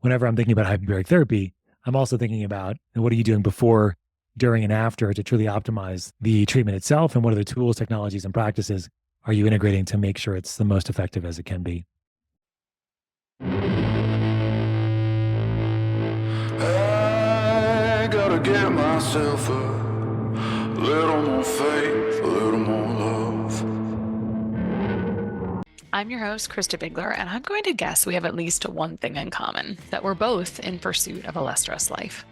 whenever I'm thinking about hyperbaric therapy, I'm also thinking about what are you doing before, during, and after to truly optimize the treatment itself, and what are the tools, technologies, and practices are you integrating to make sure it's the most effective as it can be? I gotta get myself a little more faith, a little more love. I'm your host, Christa Bigler, and I'm going to guess we have at least one thing in common, that we're both in pursuit of a less stressed life.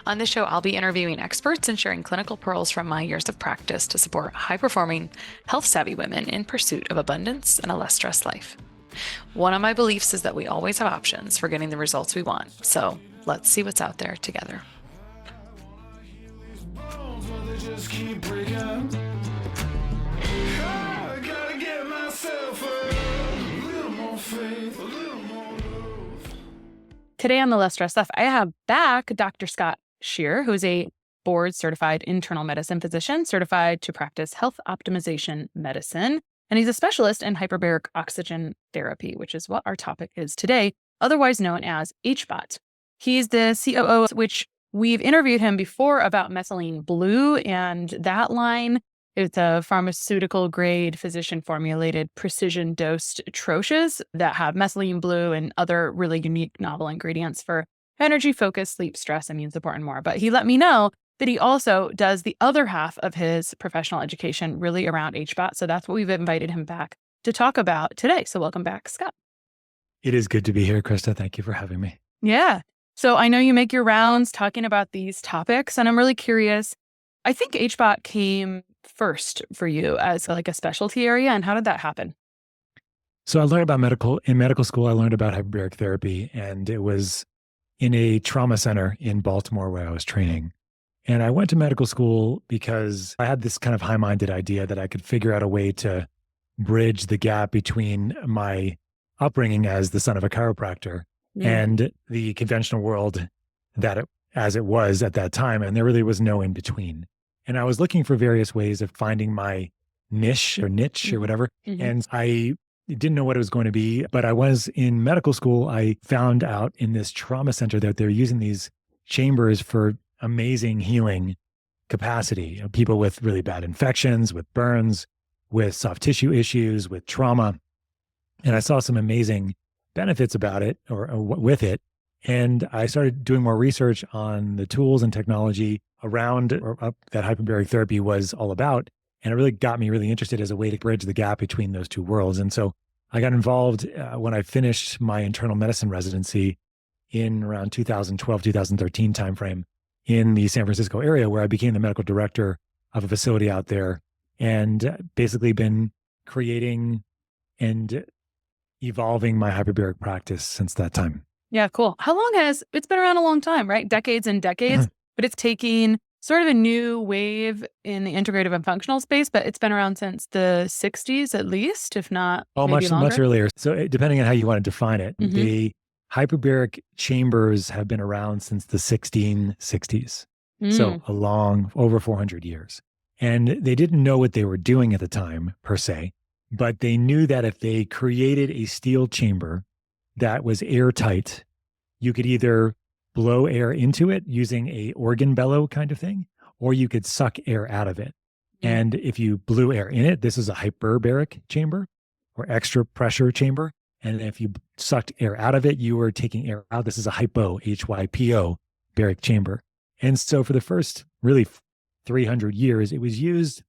On this show, I'll be interviewing experts and sharing clinical pearls from my years of practice to support high-performing, health-savvy women in pursuit of abundance and a less stressed life. One of my beliefs is that we always have options for getting the results we want, so let's see what's out there together. Just keep breaking. I gotta get myself a little more faith, a little more love. Today on the Less Stress Stuff, I have back Dr. Scott Sherr, who is a board-certified internal medicine physician, certified to practice health optimization medicine. And he's a specialist in hyperbaric oxygen therapy, which is what our topic is today, otherwise known as HBOT. He's the COO, which we've interviewed him before about methylene blue, and that line, it's a pharmaceutical grade physician formulated precision dosed troches that have methylene blue and other really unique novel ingredients for energy, focus, sleep, stress, immune support, and more. But he let me know that he also does the other half of his professional education really around HBOT. So that's what we've invited him back to talk about today. So welcome back, Scott. It is good to be here, Christa. Thank you for having me. Yeah. So I know you make your rounds talking about these topics, and I'm really curious. I think HBOT came first for you as like a specialty area, and how did that happen? So I learned about in medical school. I learned about hyperbaric therapy, and it was in a trauma center in Baltimore where I was training. And I went to medical school because I had this kind of high-minded idea that I could figure out a way to bridge the gap between my upbringing as the son of a chiropractor and the conventional world as it was at that time. And there really was no in between. And I was looking for various ways of finding my niche or whatever. And I didn't know what it was going to be, but I was in medical school. I found out in this trauma center that they're using these chambers for amazing healing capacity. People with really bad infections, with burns, with soft tissue issues, with trauma. And I saw some amazing benefits about it or with it. And I started doing more research on the tools and technology around that hyperbaric therapy was all about. And it really got me really interested as a way to bridge the gap between those two worlds. And so I got involved when I finished my internal medicine residency in around 2012, 2013 timeframe in the San Francisco area, where I became the medical director of a facility out there and basically been creating and evolving my hyperbaric practice since that time. Yeah, cool. How long it's been around a long time, right? Decades and decades, but it's taking sort of a new wave in the integrative and functional space, but it's been around since the 60s at least, if not maybe longer. Much earlier. So depending on how you want to define it, the hyperbaric chambers have been around since the 1660s. So over 400 years. And they didn't know what they were doing at the time per se, but they knew that if they created a steel chamber that was airtight, you could either blow air into it using a organ bellow kind of thing, or you could suck air out of it. And if you blew air in it, this is a hyperbaric chamber or extra pressure chamber. And if you sucked air out of it, you were taking air out. This is a HYPO baric chamber. And so for the first really 300 years, it was used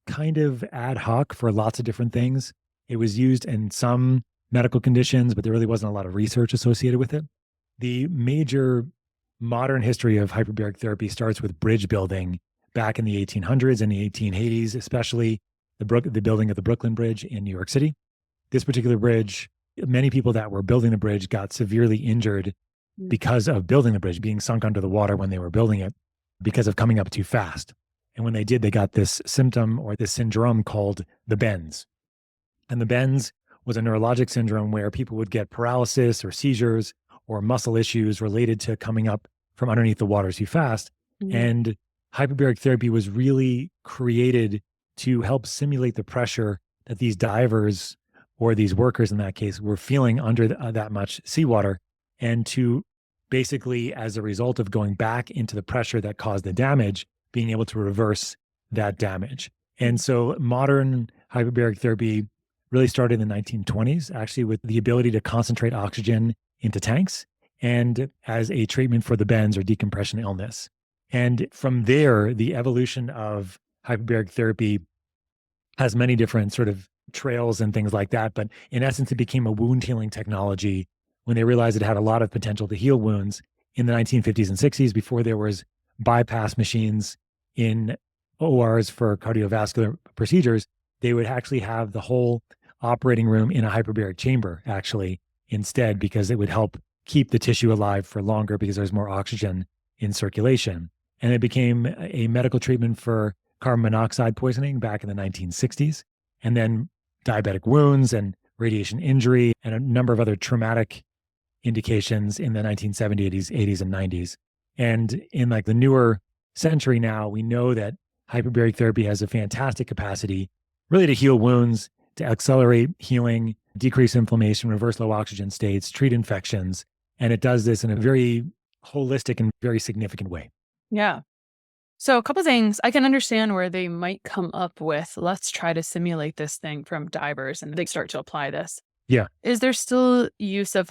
kind of ad hoc for lots of different things. It was used in some medical conditions, but there really wasn't a lot of research associated with it. The major modern history of hyperbaric therapy starts with bridge building back in the 1800s and the 1880s, especially the building of the Brooklyn Bridge in New York City. This particular bridge, many people that were building the bridge got severely injured because of building the bridge, being sunk under the water when they were building it because of coming up too fast. And when they did, they got this symptom or this syndrome called the bends. And the bends was a neurologic syndrome where people would get paralysis or seizures or muscle issues related to coming up from underneath the water too fast. And hyperbaric therapy was really created to help simulate the pressure that these divers or these workers in that case were feeling under that much seawater, and to basically as a result of going back into the pressure that caused the damage, being able to reverse that damage. And so modern hyperbaric therapy really started in the 1920s, actually, with the ability to concentrate oxygen into tanks and as a treatment for the bends or decompression illness. And from there, the evolution of hyperbaric therapy has many different sort of trails and things like that. But in essence, it became a wound healing technology when they realized it had a lot of potential to heal wounds in the 1950s and 60s before there was bypass machines in ORs for cardiovascular procedures. They would actually have the whole operating room in a hyperbaric chamber actually instead, because it would help keep the tissue alive for longer because there's more oxygen in circulation. And it became a medical treatment for carbon monoxide poisoning back in the 1960s, and then diabetic wounds and radiation injury and a number of other traumatic indications in the 1970s, 80s, and 90s. And in like the newer century now, we know that hyperbaric therapy has a fantastic capacity really to heal wounds, to accelerate healing, decrease inflammation, reverse low oxygen states, treat infections. And it does this in a very holistic and very significant way. Yeah. So a couple things I can understand where they might come up with, let's try to simulate this thing from divers, and they start to apply this. Yeah. Is there still use of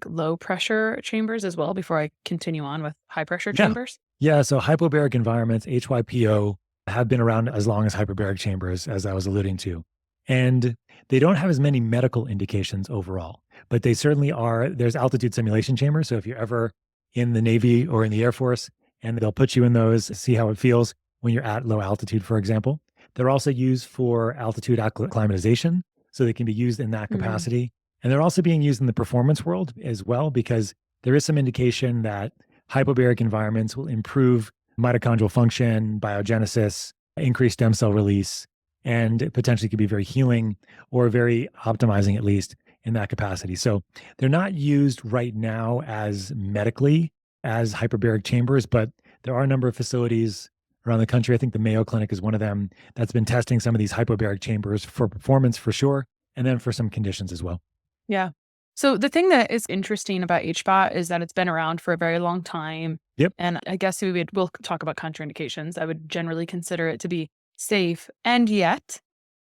low pressure chambers as well before I continue on with high pressure chambers? Yeah. So hypobaric environments, HYPO, have been around as long as hyperbaric chambers, as I was alluding to. And they don't have as many medical indications overall, but they certainly are. There's altitude simulation chambers. So if you're ever in the Navy or in the Air Force, and they'll put you in those, see how it feels when you're at low altitude, for example. They're also used for altitude acclimatization, so they can be used in that capacity. And they're also being used in the performance world as well, because there is some indication that hypobaric environments will improve mitochondrial function, biogenesis, increase stem cell release, and potentially could be very healing or very optimizing, at least in that capacity. So they're not used right now as medically as hyperbaric chambers, but there are a number of facilities around the country. I think the Mayo Clinic is one of them that's been testing some of these hyperbaric chambers for performance for sure, and then for some conditions as well. Yeah. So the thing that is interesting about HBOT is that it's been around for a very long time. Yep. And I guess we'll talk about contraindications. I would generally consider it to be safe. And yet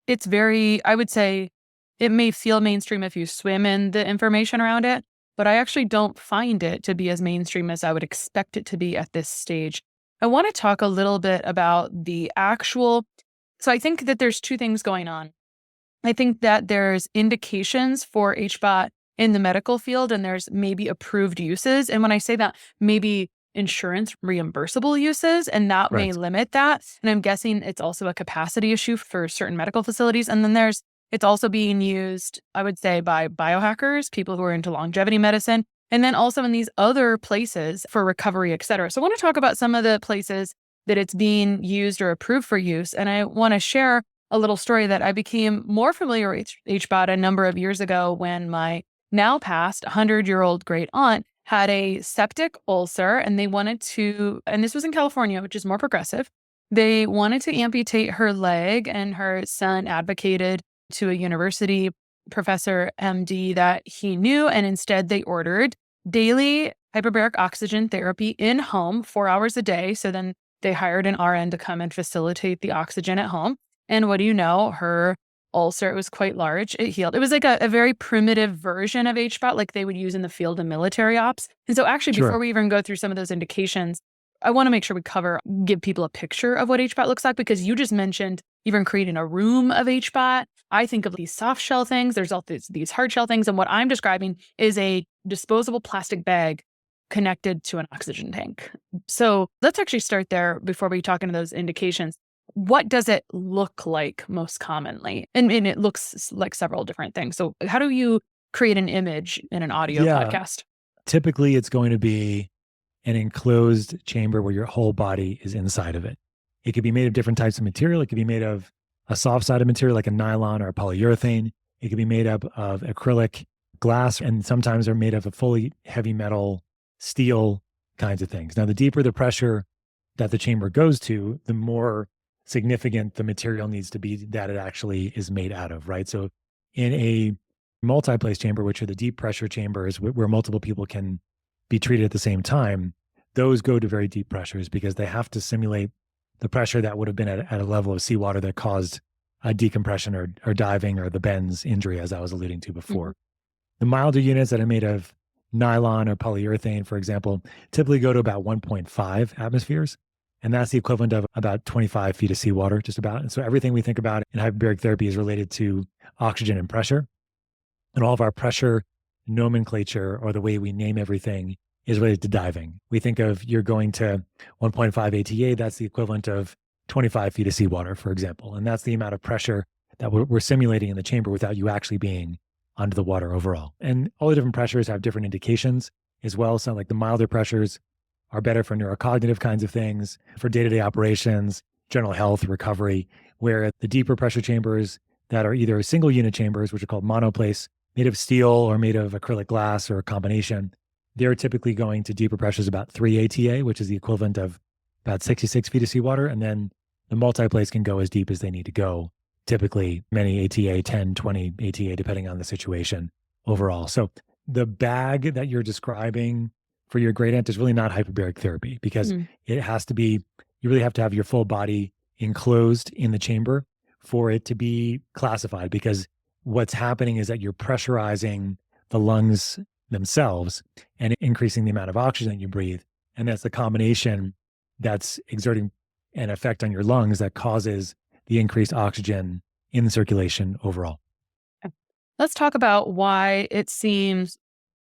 it's I would say it may feel mainstream if you swim in the information around it, but I actually don't find it to be as mainstream as I would expect it to be at this stage. I want to talk a little bit about so I think that there's two things going on. I think that there's indications for HBOT in the medical field, and there's maybe approved uses. And when I say that, maybe insurance reimbursable uses, and that may limit that. And I'm guessing it's also a capacity issue for certain medical facilities. And then it's also being used, I would say, by biohackers, people who are into longevity medicine, and then also in these other places for recovery, et cetera. So I want to talk about some of the places that it's being used or approved for use. And I want to share a little story that I became more familiar with HBOT a number of years ago when my now past 100-year-old great aunt had a septic ulcer, and they wanted to, and this was in California, which is more progressive. They wanted to amputate her leg, and her son advocated to a university professor, MD, that he knew, and instead they ordered daily hyperbaric oxygen therapy in home, 4 hours a day. So then they hired an RN to come and facilitate the oxygen at home. And what do you know? Her ulcer, it was quite large. It healed. It was like a very primitive version of HBOT, like they would use in the field of military ops. And so actually, before we even go through some of those indications, I want to make sure we give people a picture of what HBOT looks like, because you just mentioned even creating a room of HBOT. I think of these soft shell things. There's all these hard shell things. And what I'm describing is a disposable plastic bag connected to an oxygen tank. So let's actually start there before we talk into those indications. What does it look like most commonly? And it looks like several different things. So how do you create an image in an audio podcast? Typically, it's going to be an enclosed chamber where your whole body is inside of it. It could be made of different types of material. It could be made of a soft-sided material like a nylon or a polyurethane. It could be made up of acrylic, glass, and sometimes they're made of a fully heavy metal, steel kinds of things. Now, the deeper the pressure that the chamber goes to, the more significant the material needs to be that it actually is made out of, right? So in a multi-place chamber, which are the deep pressure chambers where multiple people can be treated at the same time, those go to very deep pressures because they have to simulate the pressure that would have been at a level of seawater that caused a decompression or diving or the bends injury, as I was alluding to before. The milder units that are made of nylon or polyurethane, for example, typically go to about 1.5 atmospheres. And that's the equivalent of about 25 feet of seawater, just about. And so everything we think about in hyperbaric therapy is related to oxygen and pressure. And all of our pressure nomenclature, or the way we name everything, is related to diving. We think of you're going to 1.5 ATA, that's the equivalent of 25 feet of seawater, for example. And that's the amount of pressure that we're simulating in the chamber without you actually being under the water overall. And all the different pressures have different indications as well. So like the milder pressures are better for neurocognitive kinds of things, for day-to-day operations, general health, recovery, where the deeper pressure chambers that are either single unit chambers, which are called monoplace, made of steel or made of acrylic glass or a combination, they're typically going to deeper pressures about 3 ATA, which is the equivalent of about 66 feet of seawater. And then the multiplace can go as deep as they need to go, typically many ATA, 10, 20 ATA, depending on the situation overall. So the bag that you're describing for your gradient is really not hyperbaric therapy because it has to be, you really have to have your full body enclosed in the chamber for it to be classified, because what's happening is that you're pressurizing the lungs themselves and increasing the amount of oxygen that you breathe. And that's the combination that's exerting an effect on your lungs that causes the increased oxygen in the circulation overall. Let's talk about why it seems,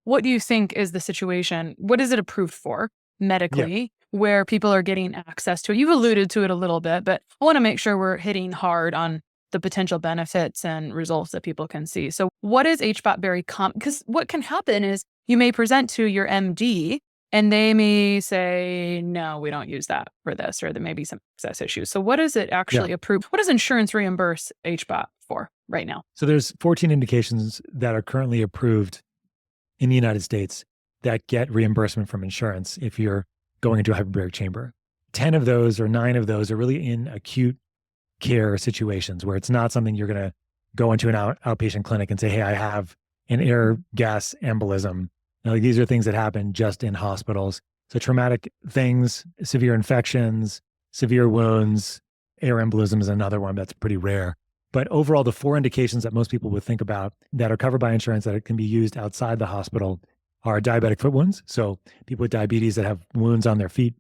what do you think is the situation? What is it approved for medically, where people are getting access to it? You've alluded to it a little bit, but I want to make sure we're hitting hard on the potential benefits and results that people can see. So what is HBOT very common? Because what can happen is you may present to your MD and they may say, no, we don't use that for this, or there may be some access issues. So what is it actually approved? What does insurance reimburse HBOT for right now? So there's 14 indications that are currently approved in the United States that get reimbursement from insurance if you're going into a hyperbaric chamber. 10 of those or 9 of those are really in acute care situations where it's not something you're going to go into an outpatient clinic and say, hey, I have an air gas embolism. Now, like, these are things that happen just in hospitals. So traumatic things, severe infections, severe wounds, air embolism is another one that's pretty rare. But overall, the 4 indications that most people would think about that are covered by insurance that can be used outside the hospital are diabetic foot wounds. So people with diabetes that have wounds on their feet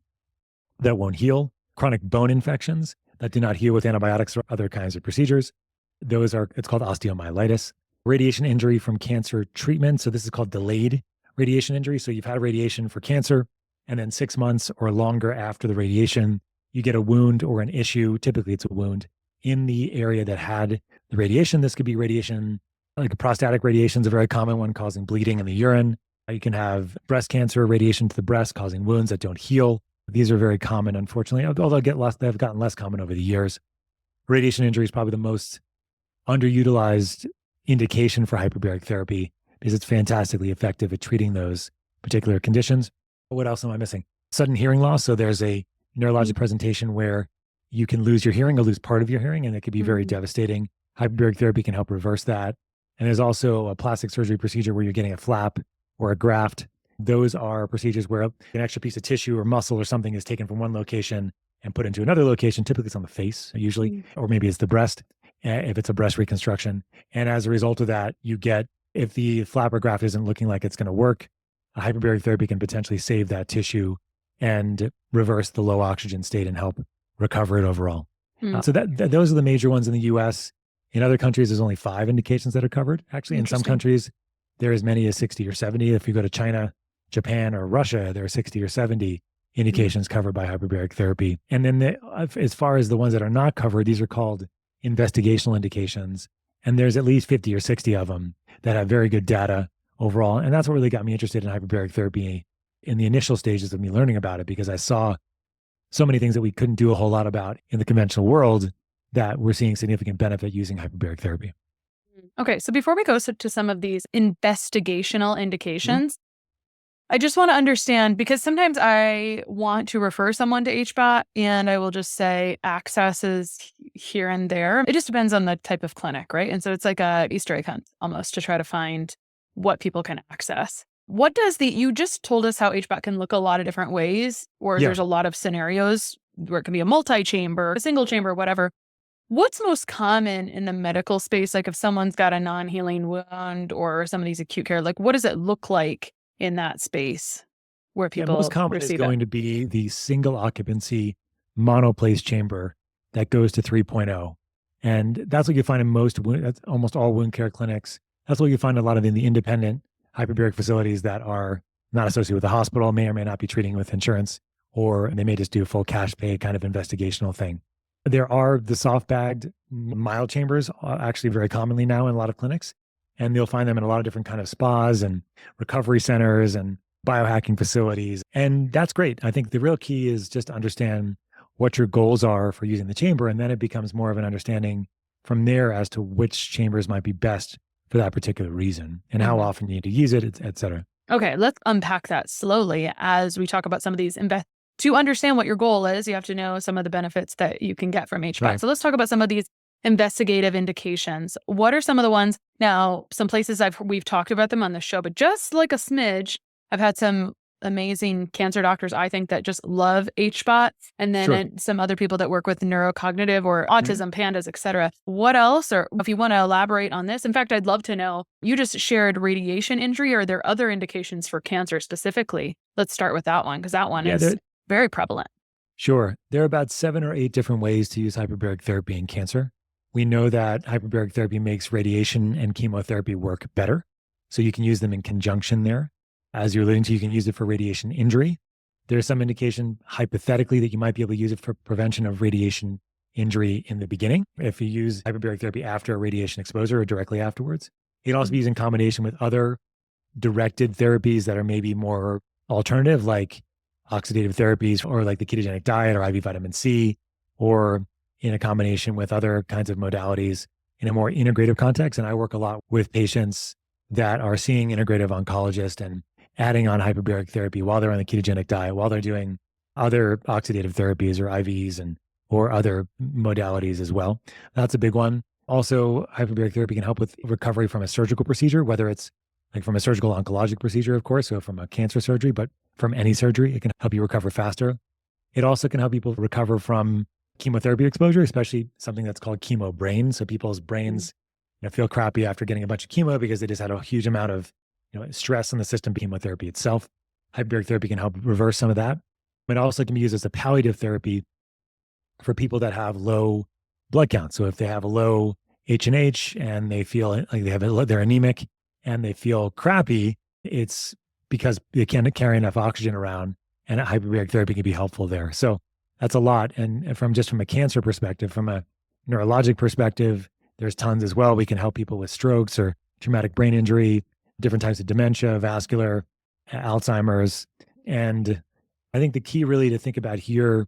that won't heal, chronic bone infections that do not heal with antibiotics or other kinds of procedures. It's called osteomyelitis. Radiation injury from cancer treatment. So this is called delayed radiation injury. So you've had radiation for cancer, and then 6 months or longer after the radiation, you get a wound or an issue. Typically it's a wound in the area that had the radiation. This could be radiation, like prostatic radiation is a very common one, causing bleeding in the urine. You can have breast cancer, radiation to the breast, causing wounds that don't heal. These are very common, unfortunately, although they've gotten less common over the years. Radiation injury is probably the most underutilized indication for hyperbaric therapy because it's fantastically effective at treating those particular conditions. What else am I missing? Sudden hearing loss. So there's a neurologic presentation where you can lose your hearing or lose part of your hearing, and it could be very devastating. Hyperbaric therapy can help reverse that. And there's also a plastic surgery procedure where you're getting a flap or a graft. Those are procedures where an extra piece of tissue or muscle or something is taken from one location and put into another location. Typically it's on the face, usually, or maybe it's the breast, if it's a breast reconstruction. And as a result of that, you get, if the flap or graft isn't looking like it's going to work, a hyperbaric therapy can potentially save that tissue and reverse the low oxygen state and help recover it overall. So those are the major ones in the US. In other countries, there's only 5 indications that are covered. Actually, in some countries, there are as many as 60 or 70. If you go to China, Japan, or Russia, there are 60 or 70 indications covered by hyperbaric therapy. And then as far as the ones that are not covered, these are called investigational indications. And there's at least 50 or 60 of them that have very good data overall. And that's what really got me interested in hyperbaric therapy in the initial stages of me learning about it, because I saw so many things that we couldn't do a whole lot about in the conventional world that we're seeing significant benefit using hyperbaric therapy. Okay, so before we go to some of these investigational indications, I just want to understand, because sometimes I want to refer someone to HBOT and I will just say access is here and there. It just depends on the type of clinic, right? And so it's like a Easter egg hunt almost to try to find what people can access. What does you just told us how HBOT can look a lot of different ways, or Yeah. there's a lot of scenarios where it can be a multi-chamber, a single chamber, whatever. What's most common in the medical space? Like if someone's got a non-healing wound or some of these acute care, like what does it look like in that space where Yeah, most people common is receive it? going to be the single occupancy monoplace chamber that goes to 3.0. And that's what you find in that's almost all wound care clinics. That's what you find a lot of in the independent hyperbaric facilities that are not associated with the hospital, may or may not be treating with insurance, or they may just do a full cash pay kind of investigational thing. There are the soft bagged mild chambers actually very commonly now in a lot of clinics. And you'll find them in a lot of different kind of spas and recovery centers and biohacking facilities. And that's great. I think the real key is just to understand what your goals are for using the chamber. And then it becomes more of an understanding from there as to which chambers might be best for that particular reason and how often you need to use it, et cetera. Okay, let's unpack that slowly as we talk about some of these to understand what your goal is, you have to know some of the benefits that you can get from HBOT. Right. So let's talk about some of these investigative indications. What are some of the ones? Now, some places we've talked about them on the show, but just like a smidge, I've had some amazing cancer doctors, I think, that just love HBOT. And then some other people that work with neurocognitive or autism, pandas, et cetera. What else? Or if you want to elaborate on this, in fact, I'd love to know, you just shared radiation injury. Are there other indications for cancer specifically? Let's start with that one, because that one is very prevalent. Sure. There are about 7 or 8 different ways to use hyperbaric therapy in cancer. We know that hyperbaric therapy makes radiation and chemotherapy work better. So you can use them in conjunction there. As you're alluding to, you can use it for radiation injury. There's some indication hypothetically that you might be able to use it for prevention of radiation injury in the beginning. If you use hyperbaric therapy after a radiation exposure or directly afterwards, it can also be used in combination with other directed therapies that are maybe more alternative, like oxidative therapies or like the ketogenic diet or IV vitamin C, or in a combination with other kinds of modalities in a more integrative context. And I work a lot with patients that are seeing integrative oncologists and adding on hyperbaric therapy while they're on the ketogenic diet, while they're doing other oxidative therapies or IVs or other modalities as well. That's a big one. Also, hyperbaric therapy can help with recovery from a surgical procedure, whether it's like from a surgical oncologic procedure, of course, so from a cancer surgery, but from any surgery, it can help you recover faster. It also can help people recover from chemotherapy exposure, especially something that's called chemo brain. So people's brains feel crappy after getting a bunch of chemo because they just had a huge amount of stress in the system, chemotherapy itself. Hyperbaric therapy can help reverse some of that. It also can be used as a palliative therapy for people that have low blood count. So if they have a low H&H and they feel like they're anemic and they feel crappy, it's because they can't carry enough oxygen around, and hyperbaric therapy can be helpful there. So that's a lot. And from a cancer perspective, from a neurologic perspective, there's tons as well. We can help people with strokes or traumatic brain injury, different types of dementia, vascular, Alzheimer's. And I think the key really to think about here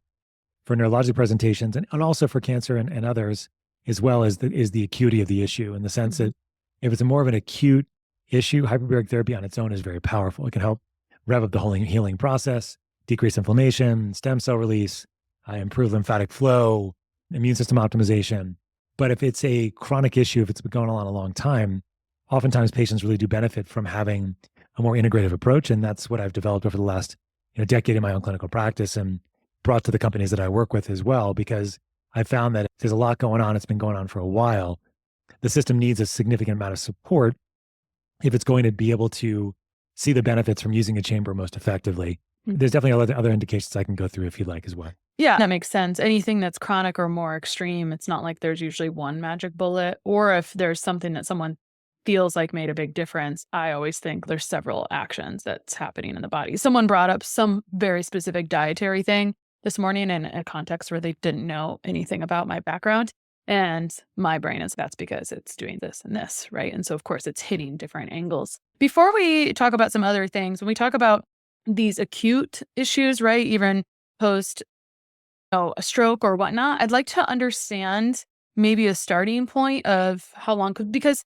for neurologic presentations and also for cancer and others as well is the acuity of the issue, in the sense that if it's more of an acute issue, hyperbaric therapy on its own is very powerful. It can help rev up the whole healing process, decrease inflammation, stem cell release, improve lymphatic flow, immune system optimization. But if it's a chronic issue, if it's been going on a long time, oftentimes patients really do benefit from having a more integrative approach. And that's what I've developed over the last decade in my own clinical practice and brought to the companies that I work with as well, because I found that there's a lot going on. It's been going on for a while. The system needs a significant amount of support if it's going to be able to see the benefits from using a chamber most effectively. There's definitely other indications I can go through if you'd like as well. Yeah, that makes sense. Anything that's chronic or more extreme, it's not like there's usually one magic bullet, or if there's something that someone feels like made a big difference, I always think there's several actions that's happening in the body. Someone brought up some very specific dietary thing this morning in a context where they didn't know anything about my background. And my brain is, that's because it's doing this and this, right? And so, of course, it's hitting different angles. Before we talk about some other things, when we talk about these acute issues, right, even post a stroke or whatnot, I'd like to understand maybe a starting point of how long, because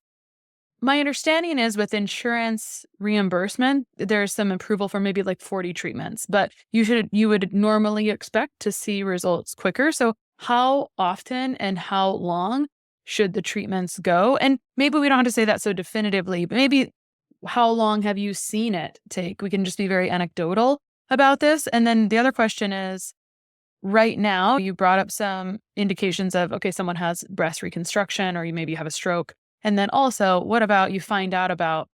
my understanding is with insurance reimbursement, there's some approval for maybe like 40 treatments, but you would normally expect to see results quicker. So how often and how long should the treatments go? And maybe we don't have to say that so definitively, but maybe how long have you seen it take? We can just be very anecdotal about this. And then the other question is, right now, you brought up some indications of, okay, someone has breast reconstruction, or maybe you have a stroke. And then also, what about you find out about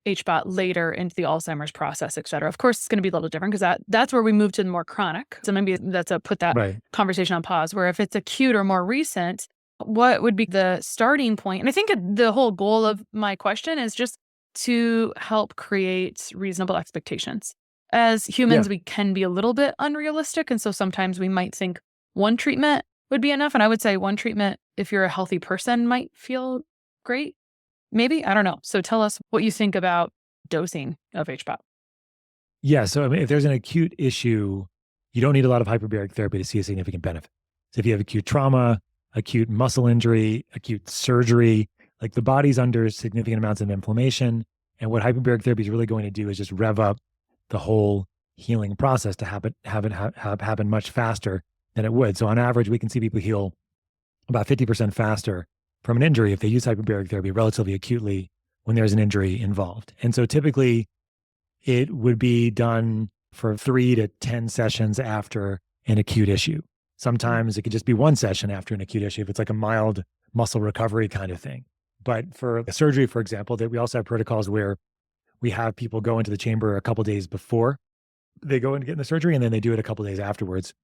HBOT later into the Alzheimer's process, et cetera? Of course, it's going to be a little different because that's where we move to the more chronic. So maybe that's put that conversation on pause, where if it's acute or more recent, what would be the starting point? And I think the whole goal of my question is just to help create reasonable expectations. As humans, we can be a little bit unrealistic. And so sometimes we might think one treatment would be enough. And I would say one treatment, if you're a healthy person, might feel great. Maybe, I don't know. So tell us what you think about dosing of HBOT. Yeah. So I mean, if there's an acute issue, you don't need a lot of hyperbaric therapy to see a significant benefit. So if you have acute trauma, acute muscle injury, acute surgery, like the body's under significant amounts of inflammation. And what hyperbaric therapy is really going to do is just rev up the whole healing process to have it happen much faster than it would. So on average, we can see people heal about 50% faster from an injury if they use hyperbaric therapy relatively acutely when there's an injury involved. And so typically it would be done for 3 to 10 sessions after an acute issue. Sometimes it could just be one session after an acute issue if it's like a mild muscle recovery kind of thing. But for a surgery, for example, that we also have protocols where we have people go into the chamber a couple days before they go and get in the surgery, and then they do it a couple days afterwards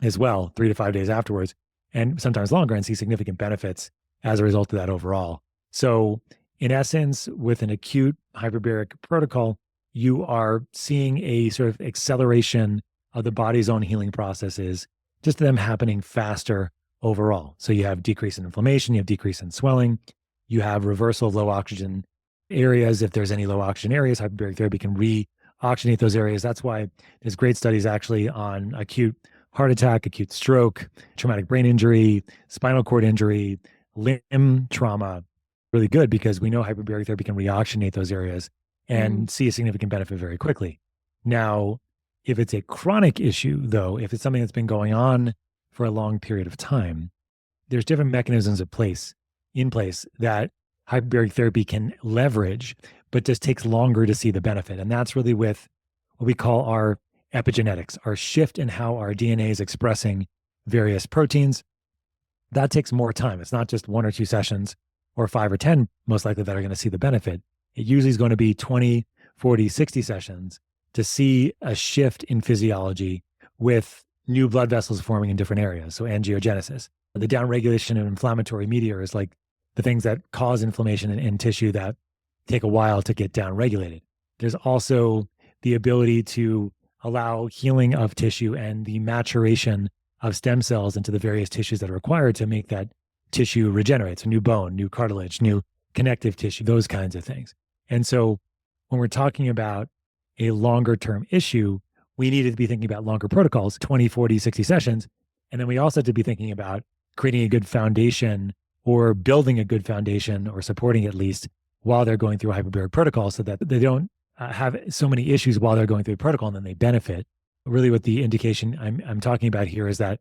as well, 3 to 5 days afterwards, and sometimes longer, and see significant benefits as a result of that overall. So in essence, with an acute hyperbaric protocol, you are seeing a sort of acceleration of the body's own healing processes, just them happening faster overall. So you have decrease in inflammation, you have decrease in swelling, you have reversal of low oxygen areas. If there's any low oxygen areas, hyperbaric therapy can re-oxygenate those areas. That's why there's great studies actually on acute heart attack, acute stroke, traumatic brain injury, spinal cord injury, limb trauma. Really good because we know hyperbaric therapy can re-oxygenate those areas and see a significant benefit very quickly. Now, if it's a chronic issue, though, if it's something that's been going on for a long period of time, there's different mechanisms in place that hyperbaric therapy can leverage, but just takes longer to see the benefit. And that's really with what we call our epigenetics, our shift in how our DNA is expressing various proteins. That takes more time. It's not just 1 or 2 sessions or 5 or 10, most likely, that are going to see the benefit. It usually is going to be 20, 40, 60 sessions to see a shift in physiology with new blood vessels forming in different areas. So angiogenesis, the downregulation of inflammatory media is like the things that cause inflammation in tissue that take a while to get downregulated. There's also the ability to allow healing of tissue and the maturation of stem cells into the various tissues that are required to make that tissue regenerate. So new bone, new cartilage, new connective tissue, those kinds of things. And so when we're talking about a longer term issue, we needed to be thinking about longer protocols, 20, 40, 60 sessions. And then we also had to be thinking about creating a good foundation or building a good foundation or supporting at least while they're going through a hyperbaric protocol so that they don't have so many issues while they're going through the protocol and then they benefit. Really what the indication I'm talking about here is that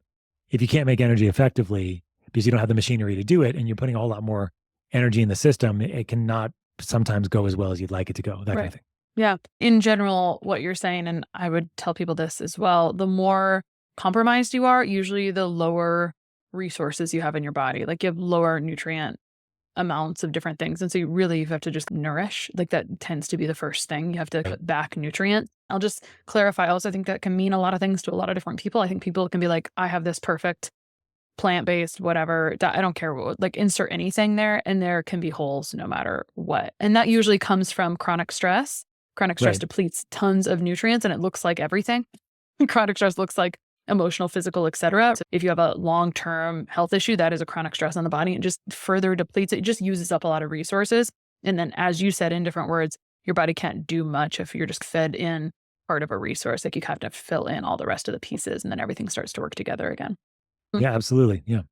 if you can't make energy effectively because you don't have the machinery to do it and you're putting a whole lot more energy in the system, it cannot sometimes go as well as you'd like it to go, that kind of thing. Yeah. In general, what you're saying, and I would tell people this as well, the more compromised you are, usually the lower resources you have in your body. Like you have lower nutrient amounts of different things. And so you have to just nourish. Like that tends to be the first thing. You have to cut back nutrients. I'll just clarify also, I think that can mean a lot of things to a lot of different people. I think people can be like, I have this perfect plant-based, whatever. I don't care what, like insert anything there. And there can be holes no matter what. And that usually comes from chronic stress. Chronic stress depletes tons of nutrients and it looks like everything. Chronic stress looks like emotional, physical, etc. So if you have a long-term health issue, that is a chronic stress on the body and just further depletes it. It just uses up a lot of resources. And then as you said in different words, your body can't do much if you're just fed in part of a resource. Like you have to fill in all the rest of the pieces and then everything starts to work together again. Yeah, absolutely. Yeah.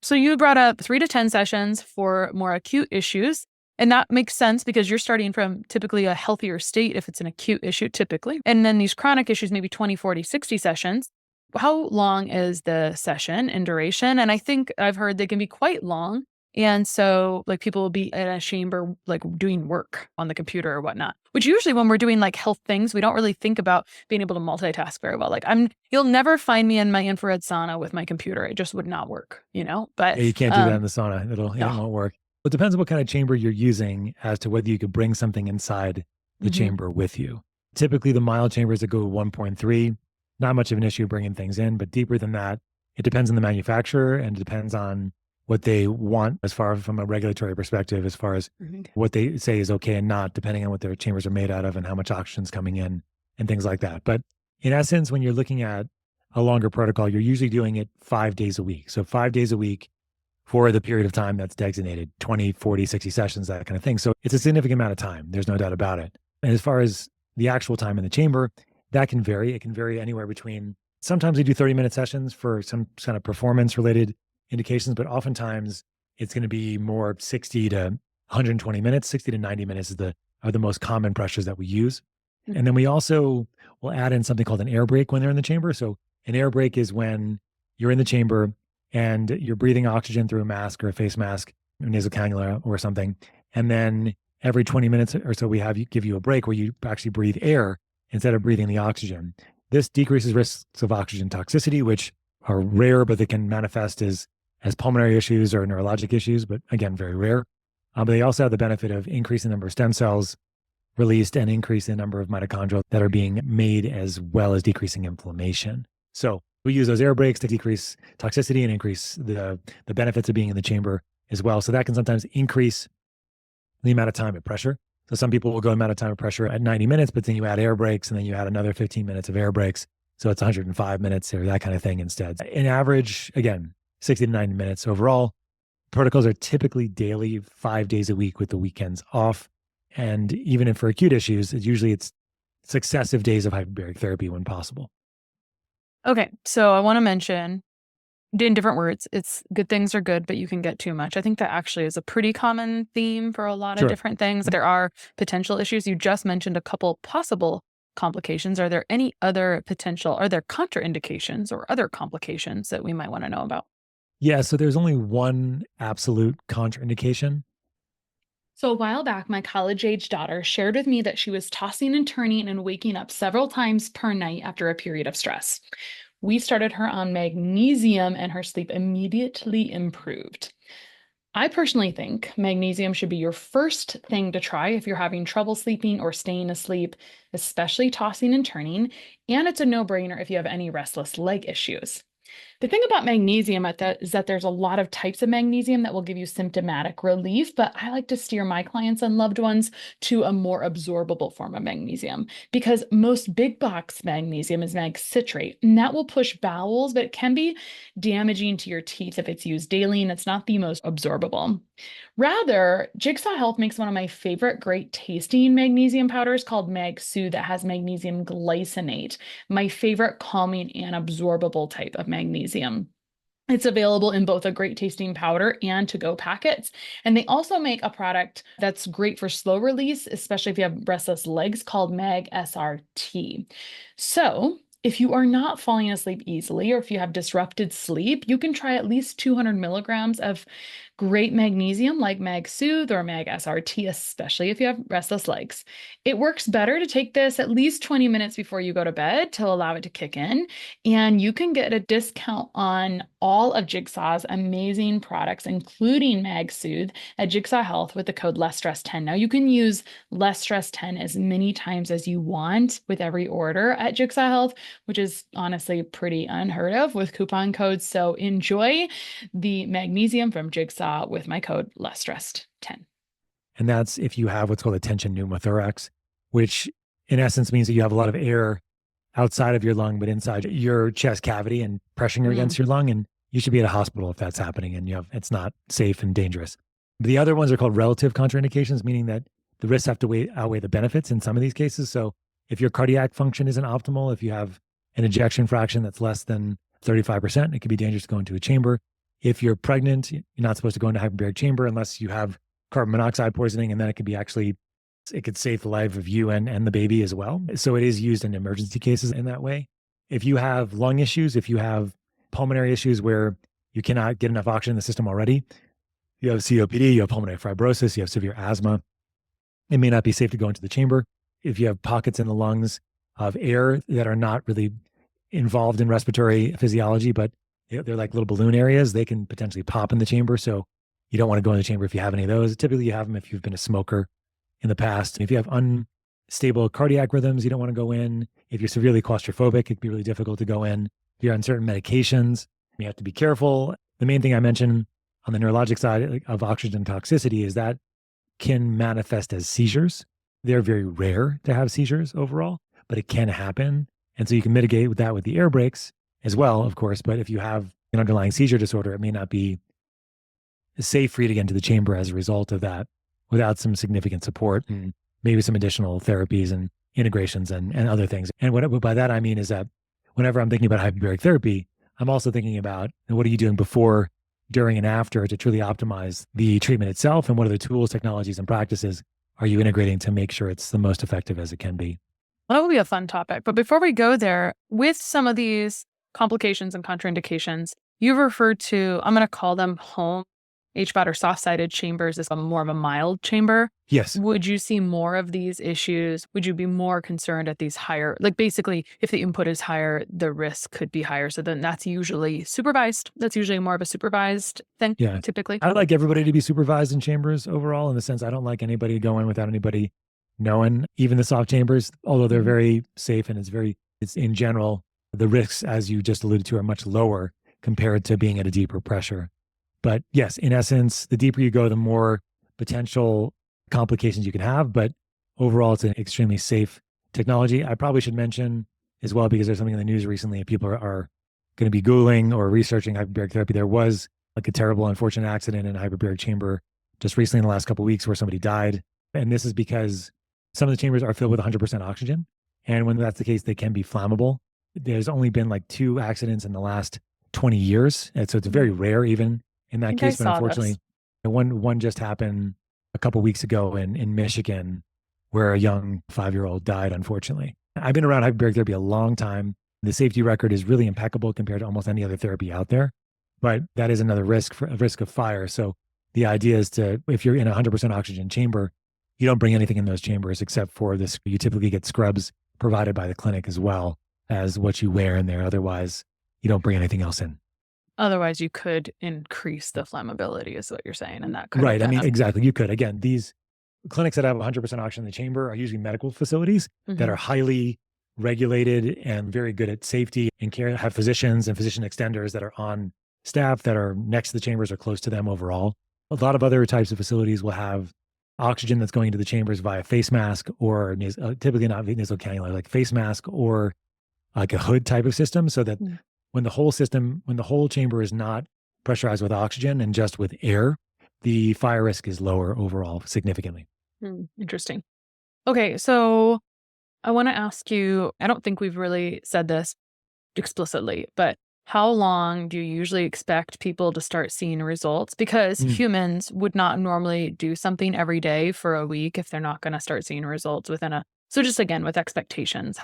So you brought up 3 to 10 sessions for more acute issues. And that makes sense because you're starting from typically a healthier state if it's an acute issue, typically. And then these chronic issues, maybe 20, 40, 60 sessions. How long is the session in duration? And I think I've heard they can be quite long And so like people will be in a chamber, like doing work on the computer or whatnot, which usually when we're doing like health things, we don't really think about being able to multitask very well. Like you'll never find me in my infrared sauna with my computer. It just would not work, but Yeah, you can't do that in the sauna. It no. won't work. It depends on what kind of chamber you're using as to whether you could bring something inside the chamber with you. Typically the mild chambers that go to 1.3, not much of an issue bringing things in, but deeper than that, it depends on the manufacturer and it depends on what they want as far from a regulatory perspective, as far as what they say is okay and not, depending on what their chambers are made out of and how much oxygen's coming in and things like that. But in essence, when you're looking at a longer protocol, you're usually doing it 5 days a week. So 5 days a week for the period of time that's designated, 20, 40, 60 sessions, that kind of thing. So it's a significant amount of time. There's no doubt about it. And as far as the actual time in the chamber, that can vary. It can vary anywhere between, sometimes we do 30-minute sessions for some kind of performance related indications, but oftentimes it's going to be more 60 to 120 minutes. 60 to 90 minutes are the most common pressures that we use. And then we also will add in something called an air break when they're in the chamber. So an air break is when you're in the chamber and you're breathing oxygen through a mask or a face mask, or nasal cannula or something. And then every 20 minutes or so, give you a break where you actually breathe air instead of breathing the oxygen. This decreases risks of oxygen toxicity, which are rare, but they can manifest as pulmonary issues or neurologic issues, but again, very rare. But they also have the benefit of increasing the number of stem cells released and increasing the number of mitochondria that are being made, as well as decreasing inflammation. So we use those air breaks to decrease toxicity and increase the benefits of being in the chamber as well. So that can sometimes increase the amount of time at pressure. So some people will go amount of time of pressure at 90 minutes, but then you add air breaks and then you add another 15 minutes of air breaks. So it's 105 minutes or that kind of thing instead. In average, again, 60 to 90 minutes overall. Protocols are typically daily, 5 days a week with the weekends off. And even for acute issues, it's successive days of hyperbaric therapy when possible. Okay, so I want to mention, in different words, it's good things are good, but you can get too much. I think that actually is a pretty common theme for a lot of different things. There are potential issues. You just mentioned a couple possible complications. Are there any other are there contraindications or other complications that we might want to know about? Yeah, so there's only one absolute contraindication. So a while back, my college-age daughter shared with me that she was tossing and turning and waking up several times per night after a period of stress. We started her on magnesium and her sleep immediately improved. I personally think magnesium should be your first thing to try if you're having trouble sleeping or staying asleep, especially tossing and turning, and it's a no-brainer if you have any restless leg issues. The thing about magnesium is that there's a lot of types of magnesium that will give you symptomatic relief, but I like to steer my clients and loved ones to a more absorbable form of magnesium because most big box magnesium is mag citrate, and that will push bowels, but it can be damaging to your teeth if it's used daily, and it's not the most absorbable. Rather, Jigsaw Health makes one of my favorite great tasting magnesium powders called Mag Soothe that has magnesium glycinate, my favorite calming and absorbable type of magnesium. It's available in both a great tasting powder and to-go packets. And they also make a product that's great for slow release, especially if you have restless legs, called Mag SRT. So if you are not falling asleep easily, or if you have disrupted sleep, you can try at least 200 milligrams of great magnesium like Mag Soothe or Mag SRT, especially if you have restless legs. It works better to take this at least 20 minutes before you go to bed to allow it to kick in. And you can get a discount on all of Jigsaw's amazing products, including Mag Soothe, at Jigsaw Health with the code LessStress10. Now you can use LessStress10 as many times as you want with every order at Jigsaw Health, which is honestly pretty unheard of with coupon codes. So enjoy the magnesium from Jigsaw with my code LessStressed10. And that's if you have what's called a tension pneumothorax, which in essence means that you have a lot of air outside of your lung, but inside your chest cavity and pressing against your lung. And you should be at a hospital if that's happening and it's not safe and dangerous. But the other ones are called relative contraindications, meaning that the risks have to outweigh the benefits in some of these cases. So if your cardiac function isn't optimal, if you have an ejection fraction that's less than 35%, it could be dangerous to go into a chamber. If you're pregnant, you're not supposed to go into a hyperbaric chamber unless you have carbon monoxide poisoning, and then it could save the life of you and the baby as well. So it is used in emergency cases in that way. If you have lung issues, if you have pulmonary issues where you cannot get enough oxygen in the system already, you have COPD, you have pulmonary fibrosis, you have severe asthma, it may not be safe to go into the chamber. If you have pockets in the lungs of air that are not really involved in respiratory physiology, but they're like little balloon areas, they can potentially pop in the chamber. So you don't want to go in the chamber if you have any of those. Typically you have them if you've been a smoker in the past. If you have unstable cardiac rhythms, you don't want to go in. If you're severely claustrophobic, it can be really difficult to go in. If you're on certain medications, you have to be careful. The main thing I mentioned on the neurologic side of oxygen toxicity is that can manifest as seizures. They're very rare to have seizures overall, but it can happen. And so you can mitigate with that with the air brakes as well, of course. But if you have an underlying seizure disorder, it may not be safe for you to get into the chamber as a result of that without some significant support and maybe some additional therapies and integrations and other things. And what by that I mean is that whenever I'm thinking about hyperbaric therapy, I'm also thinking about what are you doing before, during, and after to truly optimize the treatment itself, and what are the tools, technologies, and practices are you integrating to make sure it's the most effective as it can be. Well, that would be a fun topic. But before we go there, with some of these complications and contraindications, you referred to, I'm going to call them home HBOT or soft-sided chambers as more of a mild chamber. Yes. Would you see more of these issues? Would you be more concerned at these higher, like basically if the input is higher, the risk could be higher. So then that's usually supervised. That's usually more of a supervised thing, typically. I like everybody to be supervised in chambers overall, in the sense I don't like anybody to go in without anybody knowing, even the soft chambers, although they're very safe and it's in general, the risks, as you just alluded to, are much lower compared to being at a deeper pressure. But yes, in essence, the deeper you go, the more potential complications you can have. But overall, it's an extremely safe technology. I probably should mention as well, because there's something in the news recently and people are going to be Googling or researching hyperbaric therapy. There was like a terrible, unfortunate accident in a hyperbaric chamber just recently in the last couple of weeks where somebody died. And this is because some of the chambers are filled with 100% oxygen. And when that's the case, they can be flammable. There's only been like 2 accidents in the last 20 years. And so it's very rare even in that case, but unfortunately, one just happened a couple of weeks ago in Michigan, where a young 5-year-old died, unfortunately. I've been around hyperbaric therapy a long time. The safety record is really impeccable compared to almost any other therapy out there, but that is another risk of fire. So the idea is if you're in a 100% oxygen chamber, you don't bring anything in those chambers except for this. You typically get scrubs provided by the clinic as well as what you wear in there. Otherwise, you don't bring anything else in. Otherwise, you could increase the flammability, is what you're saying. And that could. Right. I mean, exactly. You could. Again, these clinics that have 100% oxygen in the chamber are usually medical facilities that are highly regulated and very good at safety and care, have physicians and physician extenders that are on staff that are next to the chambers or close to them overall. A lot of other types of facilities will have oxygen that's going into the chambers via face mask or typically not nasal cannula, like face mask or like a hood type of system, so that when the whole chamber is not pressurized with oxygen and just with air, the fire risk is lower overall significantly. Interesting. Okay, so I want to ask you, I don't think we've really said this explicitly, but how long do you usually expect people to start seeing results? Because humans would not normally do something every day for a week if they're not going to start seeing results so just again, with expectations,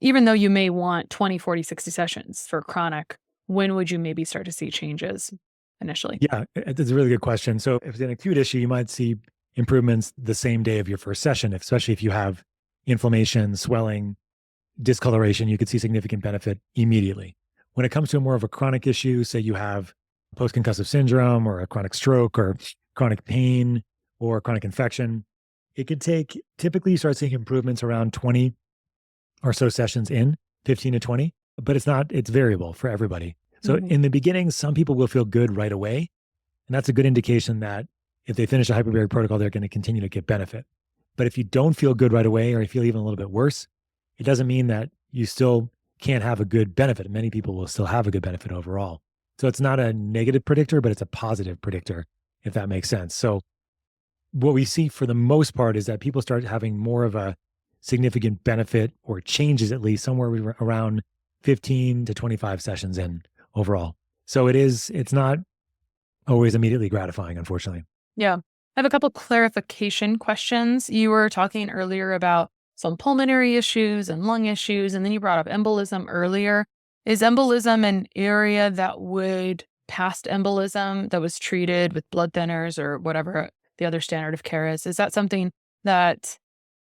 even though you may want 20, 40, 60 sessions for chronic, when would you maybe start to see changes initially? Yeah, it's a really good question. So if it's an acute issue, you might see improvements the same day of your first session, especially if you have inflammation, swelling, discoloration, you could see significant benefit immediately. When it comes to more of a chronic issue, say you have post-concussive syndrome or a chronic stroke or chronic pain or chronic infection, it could take, typically you start seeing improvements around 20 or so sessions in, 15 to 20, but it's variable for everybody. So in the beginning, some people will feel good right away. And that's a good indication that if they finish a hyperbaric protocol, they're going to continue to get benefit. But if you don't feel good right away, or you feel even a little bit worse, it doesn't mean that you still can't have a good benefit. Many people will still have a good benefit overall. So it's not a negative predictor, but it's a positive predictor, if that makes sense. So what we see for the most part is that people start having more of a significant benefit, or changes at least, somewhere around 15 to 25 sessions in overall. So it's not always immediately gratifying, unfortunately. Yeah. I have a couple clarification questions. You were talking earlier about some pulmonary issues and lung issues, and then you brought up embolism earlier. Is embolism an area that would past embolism that was treated with blood thinners or whatever the other standard of care is that something that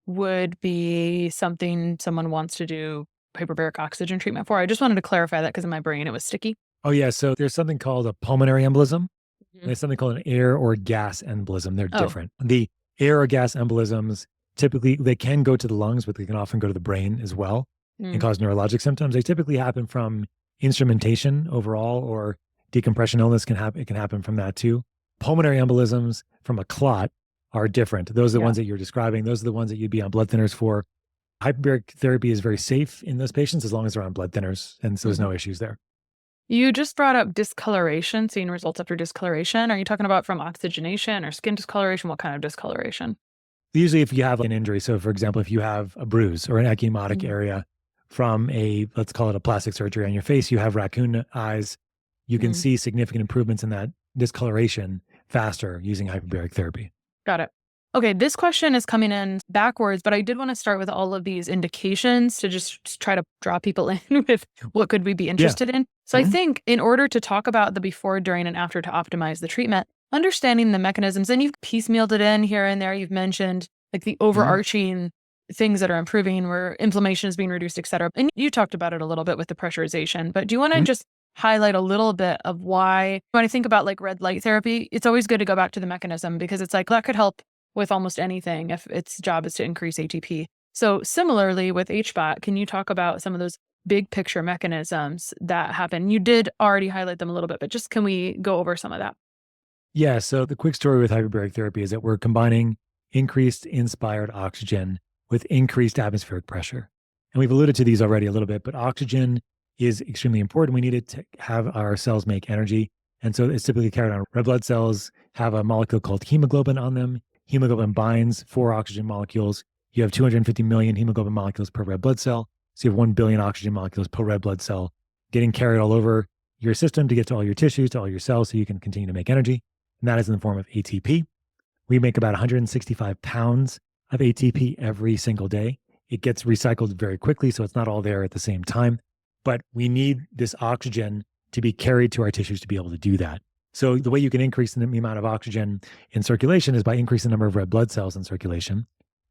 would be something someone wants to do hyperbaric oxygen treatment for? I just wanted to clarify that because in my brain it was sticky. Oh, yeah. So there's something called a pulmonary embolism, and Mhm. there's something called an air or gas embolism. They're Oh. different. The air or gas embolisms, typically, they can go to the lungs, but they can often go to the brain as well and Mm. cause neurologic symptoms. They typically happen from instrumentation overall, or decompression illness can happen. It can happen from that too. Pulmonary embolisms from a clot are different. Those are the Yeah. ones that you're describing. Those are the ones that you'd be on blood thinners for. Hyperbaric therapy is very safe in those patients as long as they're on blood thinners, and so there's no issues there. You just brought up discoloration, seeing results after discoloration. Are you talking about from oxygenation or skin discoloration? What kind of discoloration? Usually, if you have an injury, so for example, if you have a bruise or an ecchymotic area from let's call it a plastic surgery on your face, you have raccoon eyes, you can Mm. see significant improvements in that discoloration faster using hyperbaric therapy. Got it. Okay, this question is coming in backwards, but I did want to start with all of these indications to just try to draw people in with what could we be interested in. So I Mhm. think in order to talk about the before, during, and after to optimize the treatment, understanding the mechanisms, and you've piecemealed it in here and there. You've mentioned like the overarching things that are improving where inflammation is being reduced, et cetera. And you talked about it a little bit with the pressurization, but do you want to Mhm. just highlight a little bit of why, when I think about like red light therapy, it's always good to go back to the mechanism because it's like that could help with almost anything if its job is to increase ATP. So similarly with HBOT, can you talk about some of those big picture mechanisms that happen? You did already highlight them a little bit, but just can we go over some of that? Yeah. So the quick story with hyperbaric therapy is that we're combining increased inspired oxygen with increased atmospheric pressure. And we've alluded to these already a little bit, but oxygen is extremely important. We need it to have our cells make energy. And so it's typically carried on. Red blood cells have a molecule called hemoglobin on them. Hemoglobin binds 4 oxygen molecules. You have 250 million hemoglobin molecules per red blood cell. So you have 1 billion oxygen molecules per red blood cell getting carried all over your system to get to all your tissues, to all your cells, so you can continue to make energy. And that is in the form of ATP. We make about 165 pounds of ATP every single day. It gets recycled very quickly, so it's not all there at the same time. But we need this oxygen to be carried to our tissues to be able to do that. So the way you can increase the amount of oxygen in circulation is by increasing the number of red blood cells in circulation.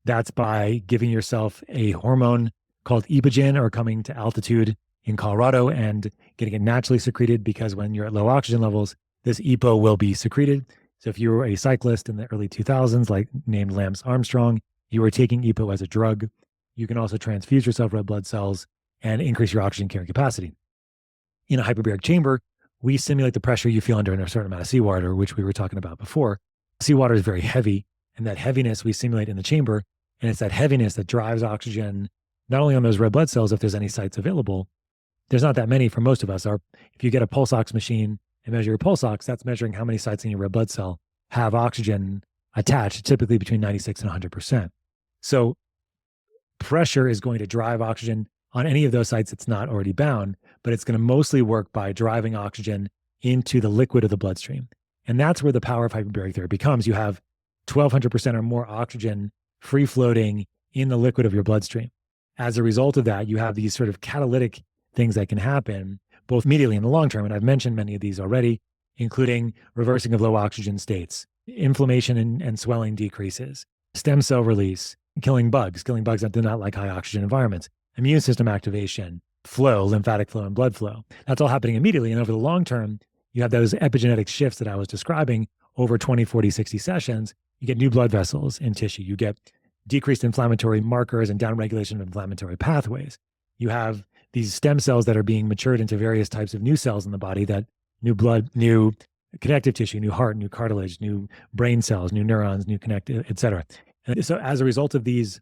That's by giving yourself a hormone called epogen, or coming to altitude in Colorado and getting it naturally secreted, because when you're at low oxygen levels, this EPO will be secreted. So if you were a cyclist in the early 2000s, like named Lance Armstrong, you were taking EPO as a drug. You can also transfuse yourself red blood cells and increase your oxygen carrying capacity. In a hyperbaric chamber, we simulate the pressure you feel under in a certain amount of seawater, which we were talking about before. Seawater is very heavy, and that heaviness we simulate in the chamber, and it's that heaviness that drives oxygen, not only on those red blood cells, if there's any sites available. There's not that many for most of us. If you get a pulse ox machine and measure your pulse ox, that's measuring how many sites in your red blood cell have oxygen attached, typically between 96 and 100%. So pressure is going to drive oxygen on any of those sites that's not already bound, but it's going to mostly work by driving oxygen into the liquid of the bloodstream. And that's where the power of hyperbaric therapy comes. You have 1,200% or more oxygen free floating in the liquid of your bloodstream. As a result of that, you have these sort of catalytic things that can happen both immediately and in the long term. And I've mentioned many of these already, including reversing of low oxygen states, inflammation and swelling decreases, stem cell release, killing bugs that do not like high oxygen environments, immune system activation, flow, lymphatic flow, and blood flow. That's all happening immediately. And over the long term, you have those epigenetic shifts that I was describing over 20, 40, 60 sessions. You get new blood vessels in tissue. You get decreased inflammatory markers and downregulation of inflammatory pathways. You have these stem cells that are being matured into various types of new cells in the body, that new blood, new connective tissue, new heart, new cartilage, new brain cells, new neurons, new connective, et cetera. And so as a result of these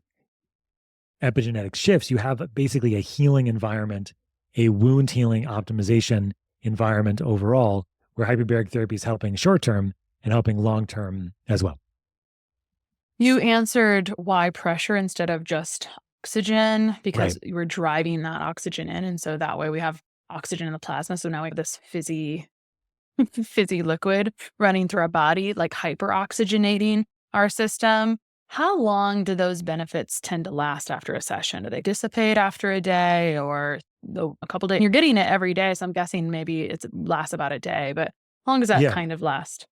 epigenetic shifts, you have basically a healing environment, a wound healing optimization environment overall, where hyperbaric therapy is helping short term and helping long term as well. You answered why pressure instead of just oxygen, because Right. you were driving that oxygen in. And so that way we have oxygen in the plasma. So now we have this fizzy liquid running through our body, like hyperoxygenating our system. How long do those benefits tend to last after a session? Do they dissipate after a day, or a couple days. You're getting it every day, so I'm guessing maybe it lasts about a day, but how long does that kind of last?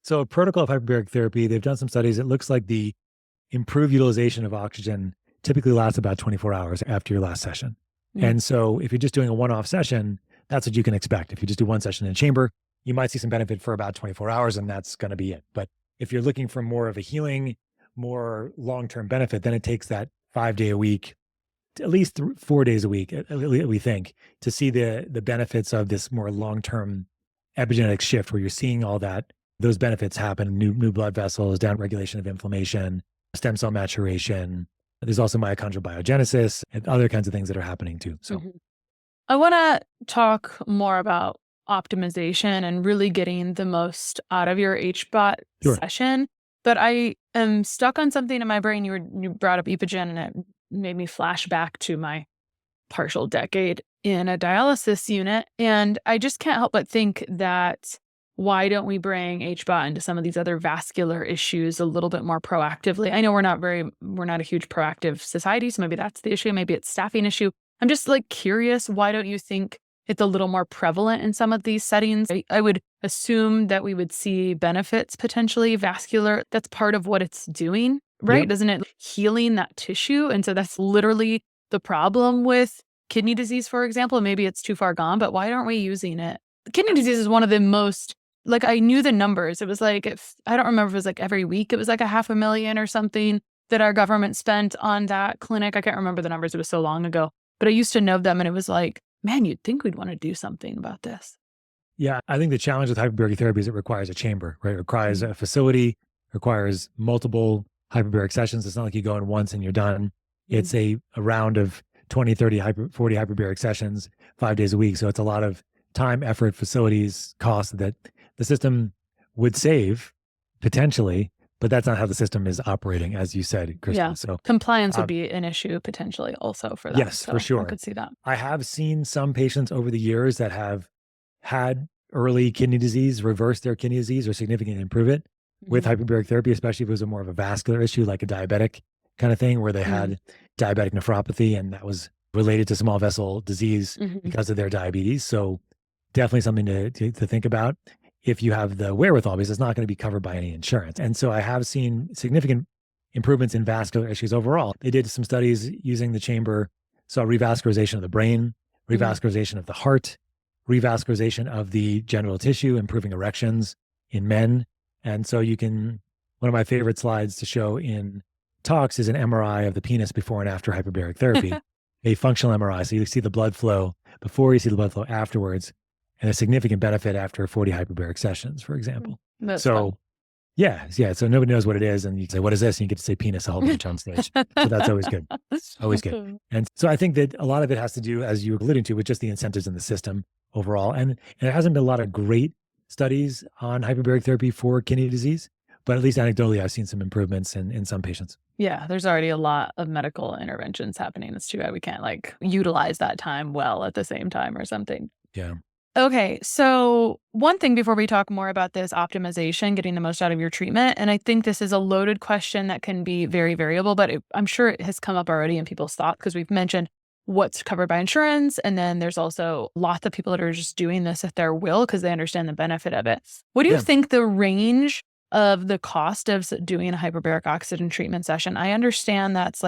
So a protocol of hyperbaric therapy, they've done some studies. It looks like the improved utilization of oxygen typically lasts about 24 hours after your last session. And so if you're just doing a one-off session, that's what you can expect. If you just do one session in a chamber, you might see some benefit for about 24 hours and that's going to be it. But if you're looking for more of a healing, more long-term benefit, then it takes that 5 day a week, at least 4 days a week, we think, to see the benefits of this more long-term epigenetic shift where you're seeing all those benefits happen, new blood vessels, down regulation of inflammation, stem cell maturation. There's also mitochondrial biogenesis and other kinds of things that are happening too. So I want to talk more about optimization and really getting the most out of your HBOT session. But I am stuck on something in my brain. You brought up Epogen and it made me flash back to my partial decade in a dialysis unit. And I just can't help but think that why don't we bring HBOT into some of these other vascular issues a little bit more proactively? I know we're not a huge proactive society, so maybe that's the issue. Maybe it's staffing issue. I'm just curious, why don't you think it's a little more prevalent in some of these settings? I would assume that we would see benefits potentially vascular. That's part of what it's doing, right? Doesn't it healing that tissue? And so that's literally the problem with kidney disease, for example. Maybe it's too far gone, but why aren't we using it? Kidney disease is one of the most, I knew the numbers. It was I don't remember if it was every week, it was $500,000 or something that our government spent on that clinic. I can't remember the numbers. It was so long ago, but I used to know them and it was man, you'd think we'd want to do something about this. Yeah, I think the challenge with hyperbaric therapy is it requires a chamber, right? It requires a facility, requires multiple hyperbaric sessions. It's not like you go in once and you're done. It's a round of 20, 30, 40 hyperbaric sessions, 5 days a week. So it's a lot of time, effort, facilities, costs that the system would save potentially, but that's not how the system is operating, as you said, Christa. Yeah. So compliance would be an issue potentially also for that. Yes, so for sure. I could see that. I have seen some patients over the years that have had early kidney disease, reverse their kidney disease or significantly improve it with hyperbaric therapy, especially if it was more of a vascular issue, like a diabetic kind of thing, where they had diabetic nephropathy and that was related to small vessel disease because of their diabetes. So definitely something to think about if you have the wherewithal, because it's not going to be covered by any insurance. And so I have seen significant improvements in vascular issues overall. They did some studies using the chamber, saw revascularization of the brain, revascularization of the heart, revascularization of the genital tissue, improving erections in men. And so one of my favorite slides to show in talks is an MRI of the penis before and after hyperbaric therapy, a functional MRI. So you see the blood flow before, you see the blood flow afterwards, and a significant benefit after 40 hyperbaric sessions, for example. That's so fun. Yeah. So nobody knows what it is. And you say, what is this? And you get to say penis a whole bunch on stage. So that's always good. Always good. And so I think that a lot of it has to do, as you were alluding to, with just the incentives in the system overall. And there hasn't been a lot of great studies on hyperbaric therapy for kidney disease, but at least anecdotally, I've seen some improvements in some patients. Yeah, there's already a lot of medical interventions happening. It's too bad we can't utilize that time well at the same time or something. Yeah. Okay, so one thing before we talk more about this optimization, getting the most out of your treatment, and I think this is a loaded question that can be very variable, but I'm sure it has come up already in people's thoughts because we've mentioned what's covered by insurance, and then there's also lots of people that are just doing this at their will because they understand the benefit of it. What do you think the range of the cost of doing a hyperbaric oxygen treatment session? I understand that's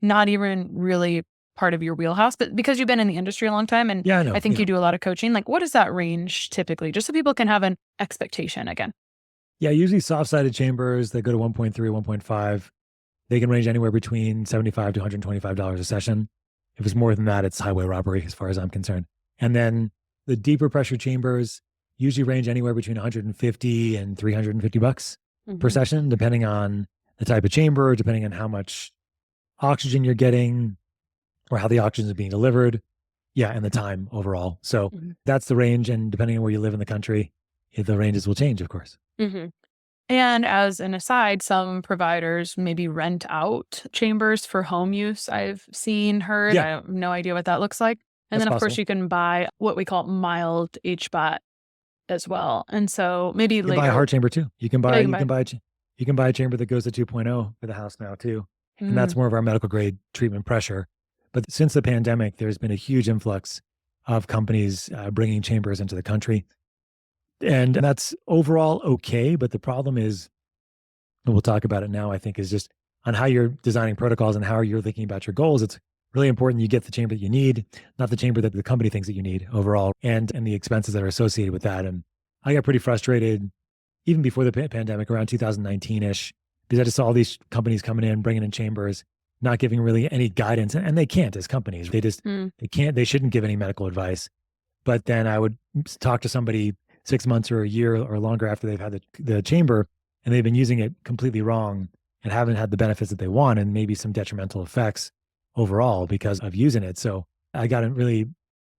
not even really part of your wheelhouse, but because you've been in the industry a long time and I think you do a lot of coaching, what is that range typically, just so people can have an expectation again? Yeah, usually soft-sided chambers that go to 1.3, 1.5, they can range anywhere between $75 to $125 a session. If it's more than that, it's highway robbery as far as I'm concerned. And then the deeper pressure chambers usually range anywhere between $150 and $350 per session, depending on the type of chamber, depending on how much oxygen you're getting, or how the oxygen is being delivered. Yeah, and the time overall. So that's the range. And depending on where you live in the country, the ranges will change, of course. And as an aside, some providers maybe rent out chambers for home use. I've heard. I have no idea what that looks like. And That's then, of course, possible. you can buy what we call mild HBOT as well. And so maybe You can later. buy a heart chamber too. You can buy Yeah, you can buy a chamber that goes to 2.0 for the house now too. And that's more of our medical grade treatment pressure. But since the pandemic, there's been a huge influx of companies bringing chambers into the country. And that's overall okay. But the problem is, and we'll talk about it now, I think, is just on how you're designing protocols and how you're thinking about your goals. It's really important you get the chamber that you need, not the chamber that the company thinks that you need overall, and the expenses that are associated with that. And I got pretty frustrated even before the pandemic, around 2019-ish, because I just saw all these companies coming in, bringing in chambers, not giving really any guidance. And they can't as companies. They shouldn't give any medical advice. But then I would talk to somebody 6 months or a year or longer after they've had the chamber, and they've been using it completely wrong and haven't had the benefits that they want, and maybe some detrimental effects overall because of using it. So I got really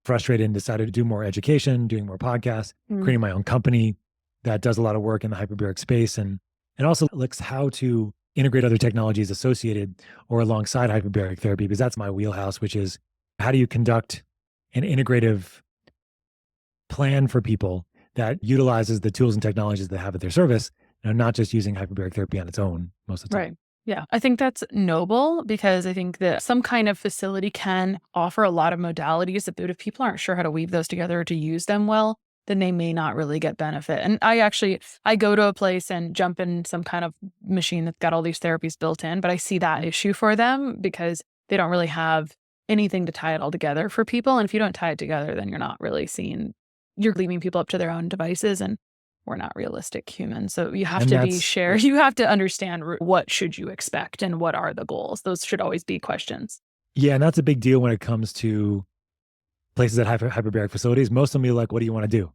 frustrated and decided to do more education, doing more podcasts, creating my own company that does a lot of work in the hyperbaric space, and also looks how to integrate other technologies associated or alongside hyperbaric therapy, because that's my wheelhouse, which is how do you conduct an integrative plan for people that utilizes the tools and technologies they have at their service, not just using hyperbaric therapy on its own most of the time. Right. Yeah. I think that's noble, because I think that some kind of facility can offer a lot of modalities, but if people aren't sure how to weave those together or to use them well, then they may not really get benefit. And I go to a place and jump in some kind of machine that's got all these therapies built in, but I see that issue for them because they don't really have anything to tie it all together for people. And if you don't tie it together, then you're leaving people up to their own devices, and we're not realistic humans. So you have you have to understand what should you expect and what are the goals. Those should always be questions. Yeah. And that's a big deal when it comes to places that have hyperbaric facilities. Most of them are like, what do you want to do?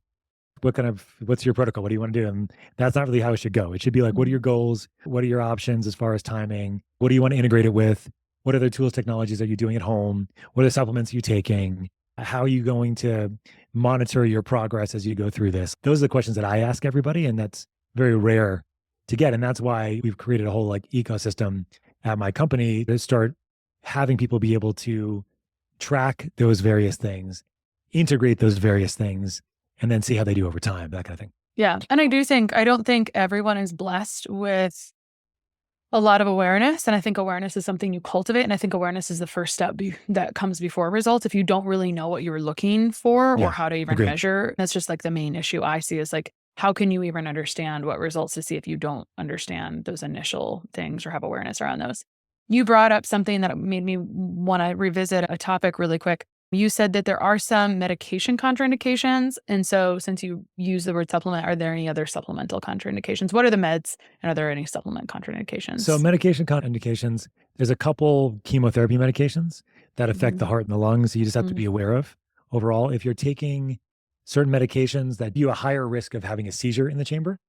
What's your protocol? What do you want to do? And that's not really how it should go. It should be like, what are your goals? What are your options as far as timing? What do you want to integrate it with? What other tools, technologies are you doing at home? What are the supplements are you taking? How are you going to monitor your progress as you go through this? Those are the questions that I ask everybody, and that's very rare to get. And that's why we've created a whole ecosystem at my company to start having people be able to track those various things, integrate those various things, and then see how they do over time, that kind of thing. Yeah. And I don't think everyone is blessed with a lot of awareness. And I think awareness is something you cultivate. And I think awareness is the first step that comes before results. If you don't really know what you're looking for or how to even measure, that's just the main issue I see is how can you even understand what results to see if you don't understand those initial things or have awareness around those? You brought up something that made me want to revisit a topic really quick. You said that there are some medication contraindications. And so since you use the word supplement, are there any other supplemental contraindications? What are the meds, and are there any supplement contraindications? So medication contraindications, there's a couple chemotherapy medications that affect the heart and the lungs. So you just have to be aware of overall. If you're taking certain medications that give you a higher risk of having a seizure in the chamber,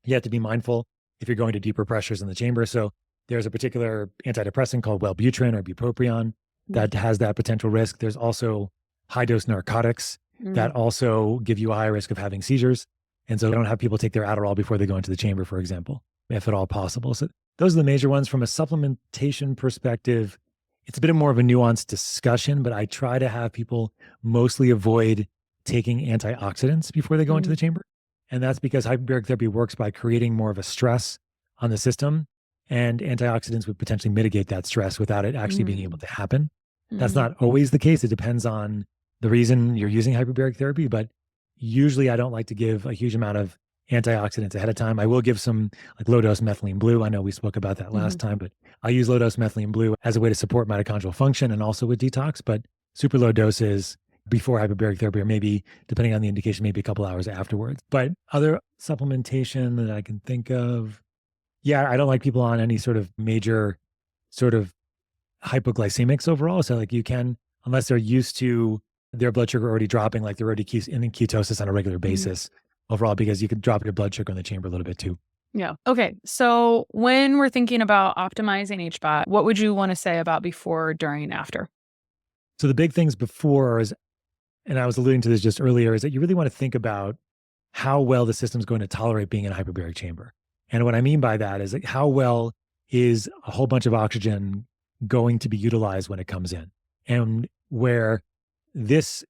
you have to be mindful if you're going to deeper pressures in the chamber. So there's a particular antidepressant called Wellbutrin or bupropion that has that potential risk. There's also high dose narcotics that also give you a high risk of having seizures. And so I don't have people take their Adderall before they go into the chamber, for example, if at all possible. So those are the major ones. From a supplementation perspective, it's a bit more of a nuanced discussion, but I try to have people mostly avoid taking antioxidants before they go into the chamber. And that's because hyperbaric therapy works by creating more of a stress on the system, and antioxidants would potentially mitigate that stress without it actually being able to happen. That's not always the case. It depends on the reason you're using hyperbaric therapy, but usually I don't like to give a huge amount of antioxidants ahead of time. I will give some low dose methylene blue. I know we spoke about that last time, but I use low dose methylene blue as a way to support mitochondrial function and also with detox, but super low doses before hyperbaric therapy, or maybe depending on the indication, maybe a couple hours afterwards. But other supplementation that I can think of, I don't like people on any sort of major sort of hypoglycemics overall. So you can, unless they're used to their blood sugar already dropping, they're already in ketosis on a regular basis overall, because you could drop your blood sugar in the chamber a little bit too. Yeah. Okay. So when we're thinking about optimizing HBOT, what would you want to say about before, during, after? So the big things before is, and I was alluding to this just earlier, is that you really want to think about how well the system's going to tolerate being in a hyperbaric chamber. And what I mean by that is how well is a whole bunch of oxygen going to be utilized when it comes in? And where this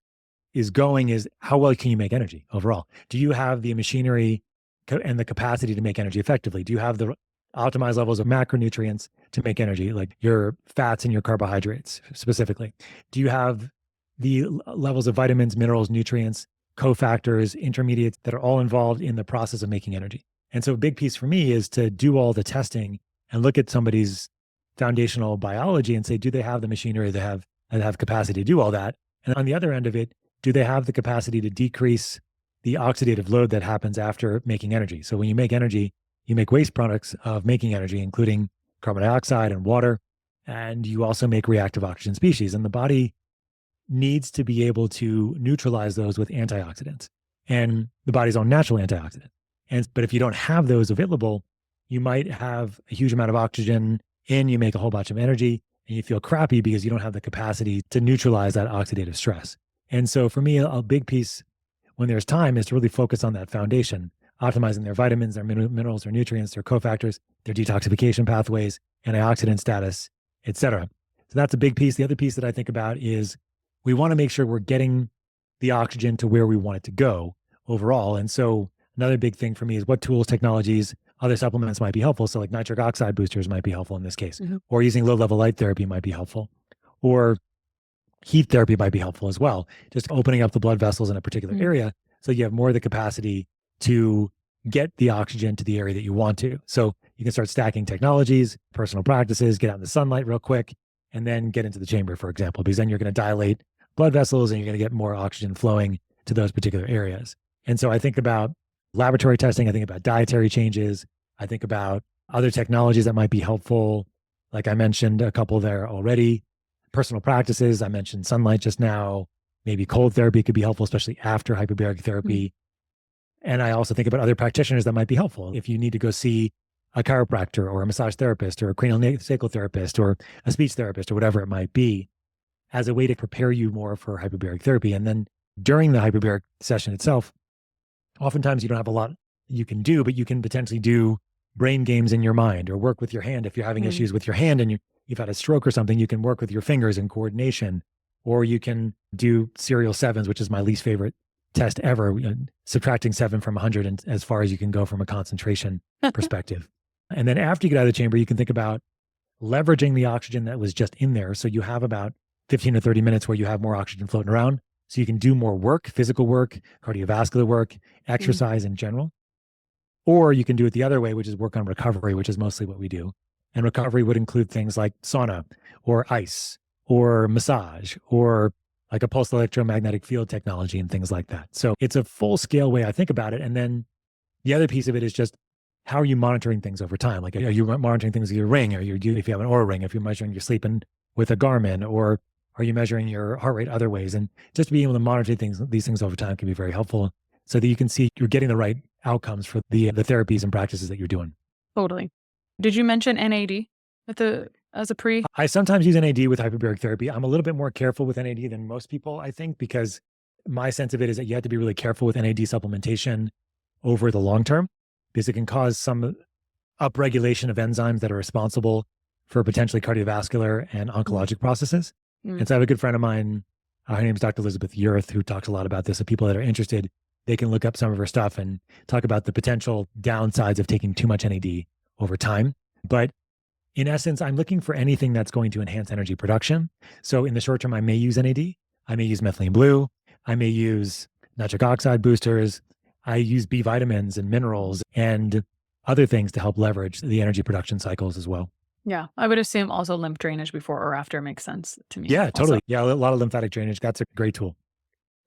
is going is how well can you make energy overall? Do you have the machinery and the capacity to make energy effectively? Do you have the optimized levels of macronutrients to make energy, like your fats and your carbohydrates specifically? Do you have the levels of vitamins, minerals, nutrients, cofactors, intermediates that are all involved in the process of making energy? And so a big piece for me is to do all the testing and look at somebody's foundational biology and say, do they have the machinery that have capacity to do all that? And on the other end of it, do they have the capacity to decrease the oxidative load that happens after making energy? So when you make energy, you make waste products of making energy, including carbon dioxide and water, and you also make reactive oxygen species. And the body needs to be able to neutralize those with antioxidants and the body's own natural antioxidant. But if you don't have those available, you might have a huge amount of oxygen in, you make a whole bunch of energy, and you feel crappy because you don't have the capacity to neutralize that oxidative stress. And so for me, a big piece when there's time is to really focus on that foundation, optimizing their vitamins, their minerals, their nutrients, their cofactors, their detoxification pathways, antioxidant status, et cetera. So that's a big piece. The other piece that I think about is we want to make sure we're getting the oxygen to where we want it to go overall. And so another big thing for me is what tools, technologies, other supplements might be helpful. So like nitric oxide boosters might be helpful in this case, or using low-level light therapy might be helpful, or heat therapy might be helpful as well. Just opening up the blood vessels in a particular area so you have more of the capacity to get the oxygen to the area that you want to. So you can start stacking technologies, personal practices, get out in the sunlight real quick, and then get into the chamber, for example, because then you're going to dilate blood vessels and you're going to get more oxygen flowing to those particular areas. And so I think about laboratory testing, I think about dietary changes, I think about other technologies that might be helpful. Like I mentioned a couple there already. Personal practices, I mentioned sunlight just now. Maybe cold therapy could be helpful, especially after hyperbaric therapy. And I also think about other practitioners that might be helpful. If you need to go see a chiropractor or a massage therapist or a cranial therapist or a speech therapist or whatever it might be, as a way to prepare you more for hyperbaric therapy. And then during the hyperbaric session itself, oftentimes you don't have a lot you can do, but you can potentially do brain games in your mind or work with your hand. If you're having issues with your hand and you've had a stroke or something, you can work with your fingers in coordination, or you can do serial sevens, which is my least favorite test ever, subtracting 7 from 100 and as far as you can go from a concentration perspective. And then after you get out of the chamber, you can think about leveraging the oxygen that was just in there. So you have about 15 to 30 minutes where you have more oxygen floating around. So you can do more work, physical work, cardiovascular work, exercise in general. Or you can do it the other way, which is work on recovery, which is mostly what we do. And recovery would include things like sauna or ice or massage or like a pulsed electromagnetic field technology and things like that. So it's a full scale way I think about it. And then the other piece of it is just how are you monitoring things over time? Like, are you monitoring things with your ring, or if you have an Oura ring, if you're measuring your sleep with a Garmin, or are you measuring your heart rate other ways? And just being able to monitor these things over time can be very helpful so that you can see you're getting the right outcomes for the therapies and practices that you're doing. Totally. Did you mention NAD as a pre? I sometimes use NAD with hyperbaric therapy. I'm a little bit more careful with NAD than most people, I think, because my sense of it is that you have to be really careful with NAD supplementation over the long term, because it can cause some upregulation of enzymes that are responsible for potentially cardiovascular and oncologic processes. And so I have a good friend of mine, her name is Dr. Elizabeth Yurth, who talks a lot about this. So people that are interested, they can look up some of her stuff and talk about the potential downsides of taking too much NAD over time. But in essence, I'm looking for anything that's going to enhance energy production. So in the short term, I may use NAD. I may use methylene blue. I may use nitric oxide boosters. I use B vitamins and minerals and other things to help leverage the energy production cycles as well. Yeah, I would assume also lymph drainage before or after makes sense to me. Yeah, totally. Also. Yeah, a lot of lymphatic drainage. That's a great tool.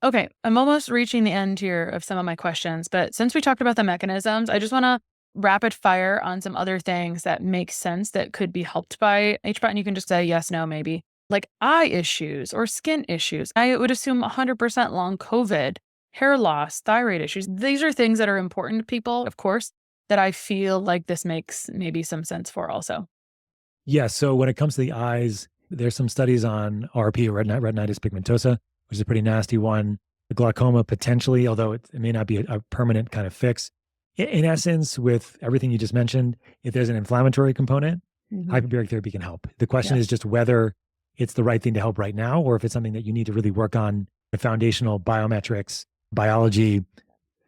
Okay, I'm almost reaching the end here of some of my questions, but since we talked about the mechanisms, I just want to rapid fire on some other things that make sense that could be helped by HBOT, and you can just say yes, no, maybe. Like eye issues or skin issues. I would assume 100% long COVID, hair loss, thyroid issues. These are things that are important to people, of course, that I feel like this makes maybe some sense for also. Yeah, so when it comes to the eyes, there's some studies on RP, or retinitis pigmentosa, which is a pretty nasty one. The glaucoma potentially, although it may not be a permanent kind of fix. In essence, with everything you just mentioned, if there's an inflammatory component, hyperbaric therapy can help. The question is just whether it's the right thing to help right now, or if it's something that you need to really work on the foundational biometrics, biology,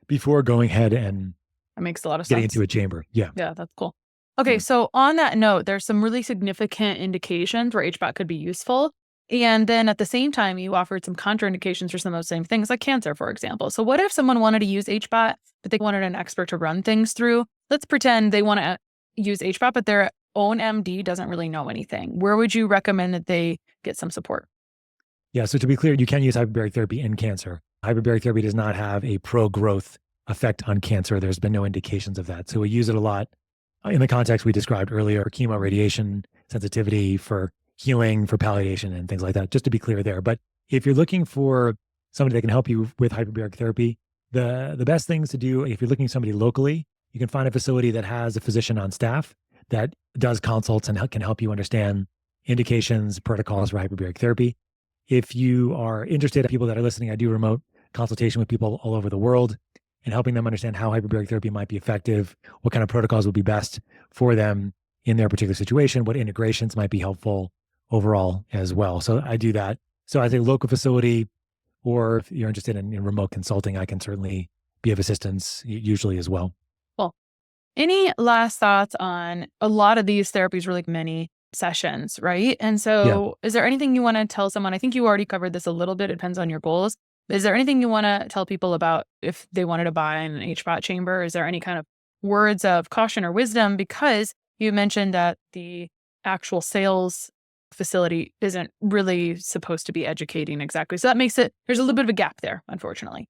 before going ahead and that makes a lot of getting sense. into a chamber. Yeah. Yeah, that's cool. Okay, so on that note, there's some really significant indications where HBOT could be useful. And then at the same time, you offered some contraindications for some of those same things, like cancer, for example. So what if someone wanted to use HBOT, but they wanted an expert to run things through? Let's pretend they want to use HBOT, but their own MD doesn't really know anything. Where would you recommend that they get some support? Yeah, so to be clear, you can use hyperbaric therapy in cancer. Hyperbaric therapy does not have a pro-growth effect on cancer. There's been no indications of that. So we use it a lot in the context we described earlier, chemo, radiation, sensitivity, for healing, for palliation, and things like that, just to be clear there. But if you're looking for somebody that can help you with hyperbaric therapy, the best things to do, if you're looking for somebody locally, you can find a facility that has a physician on staff that does consults and can help you understand indications, protocols for hyperbaric therapy. If you are interested, people that are listening, I do remote consultation with people all over the world and helping them understand how hyperbaric therapy might be effective, what kind of protocols would be best for them in their particular situation, what integrations might be helpful overall as well. So I do that. So as a local facility, or if you're interested in remote consulting, I can certainly be of assistance usually as well. Well, any last thoughts on a lot of these therapies are like many sessions, right? And so is there anything you want to tell someone? I think you already covered this a little bit. It depends on your goals. Is there anything you want to tell people about if they wanted to buy an HBOT chamber? Is there any kind of words of caution or wisdom? Because you mentioned that the actual sales facility isn't really supposed to be educating exactly. So that makes it, there's a little bit of a gap there, unfortunately.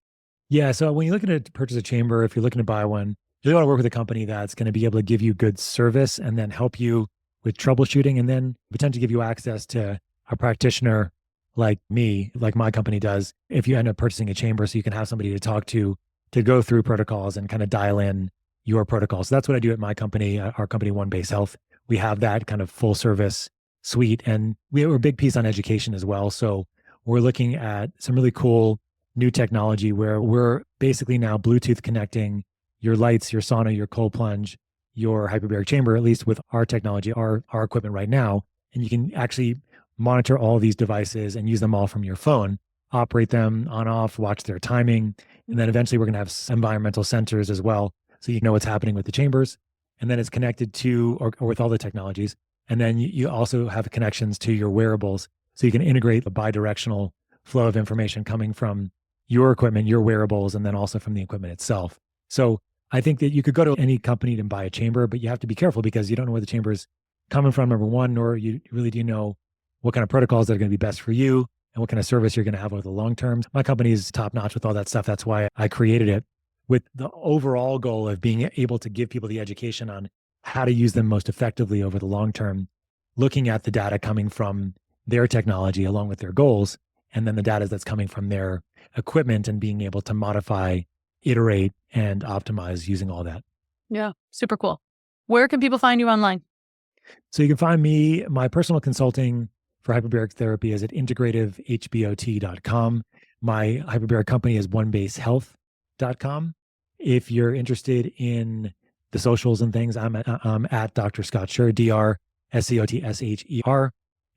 Yeah. So when you're looking to purchase a chamber, if you're looking to buy one, you really want to work with a company that's going to be able to give you good service and then help you with troubleshooting and then potentially give you access to a practitioner like me, like my company does, if you end up purchasing a chamber, so you can have somebody to talk to go through protocols and kind of dial in your protocols. So that's what I do at my company, our company, One Base Health. We have that kind of full service suite, and we're a big piece on education as well. So we're looking at some really cool new technology where we're basically now Bluetooth connecting your lights, your sauna, your cold plunge, your hyperbaric chamber, at least with our technology, our equipment right now. And you can actually monitor all these devices and use them all from your phone, operate them on off, watch their timing. And then eventually we're going to have environmental sensors as well. So you know what's happening with the chambers. And then it's connected to, or with all the technologies. And then you also have connections to your wearables. So you can integrate a bidirectional flow of information coming from your equipment, your wearables, and then also from the equipment itself. So I think that you could go to any company and buy a chamber, but you have to be careful because you don't know where the chamber is coming from, number one, nor you really do know what kind of protocols that are going to be best for you and what kind of service you're going to have over the long term. My company is top notch with all that stuff. That's why I created it, with the overall goal of being able to give people the education on how to use them most effectively over the long term, looking at the data coming from their technology along with their goals, and then the data that's coming from their equipment and being able to modify, iterate, and optimize using all that. Yeah, super cool. Where can people find you online? So you can find me, my personal consulting for hyperbaric therapy is at integrativehbot.com. My hyperbaric company is onebasehealth.com. If you're interested in the socials and things, I'm at Dr. Scott Sherr, DrScottsher.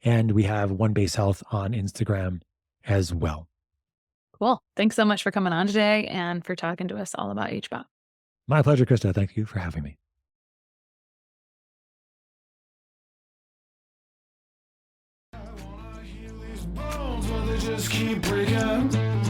And we have One Base Health on Instagram as well. Cool. Thanks so much for coming on today and for talking to us all about HBOT. My pleasure, Christa. Thank you for having me. Just keep breaking.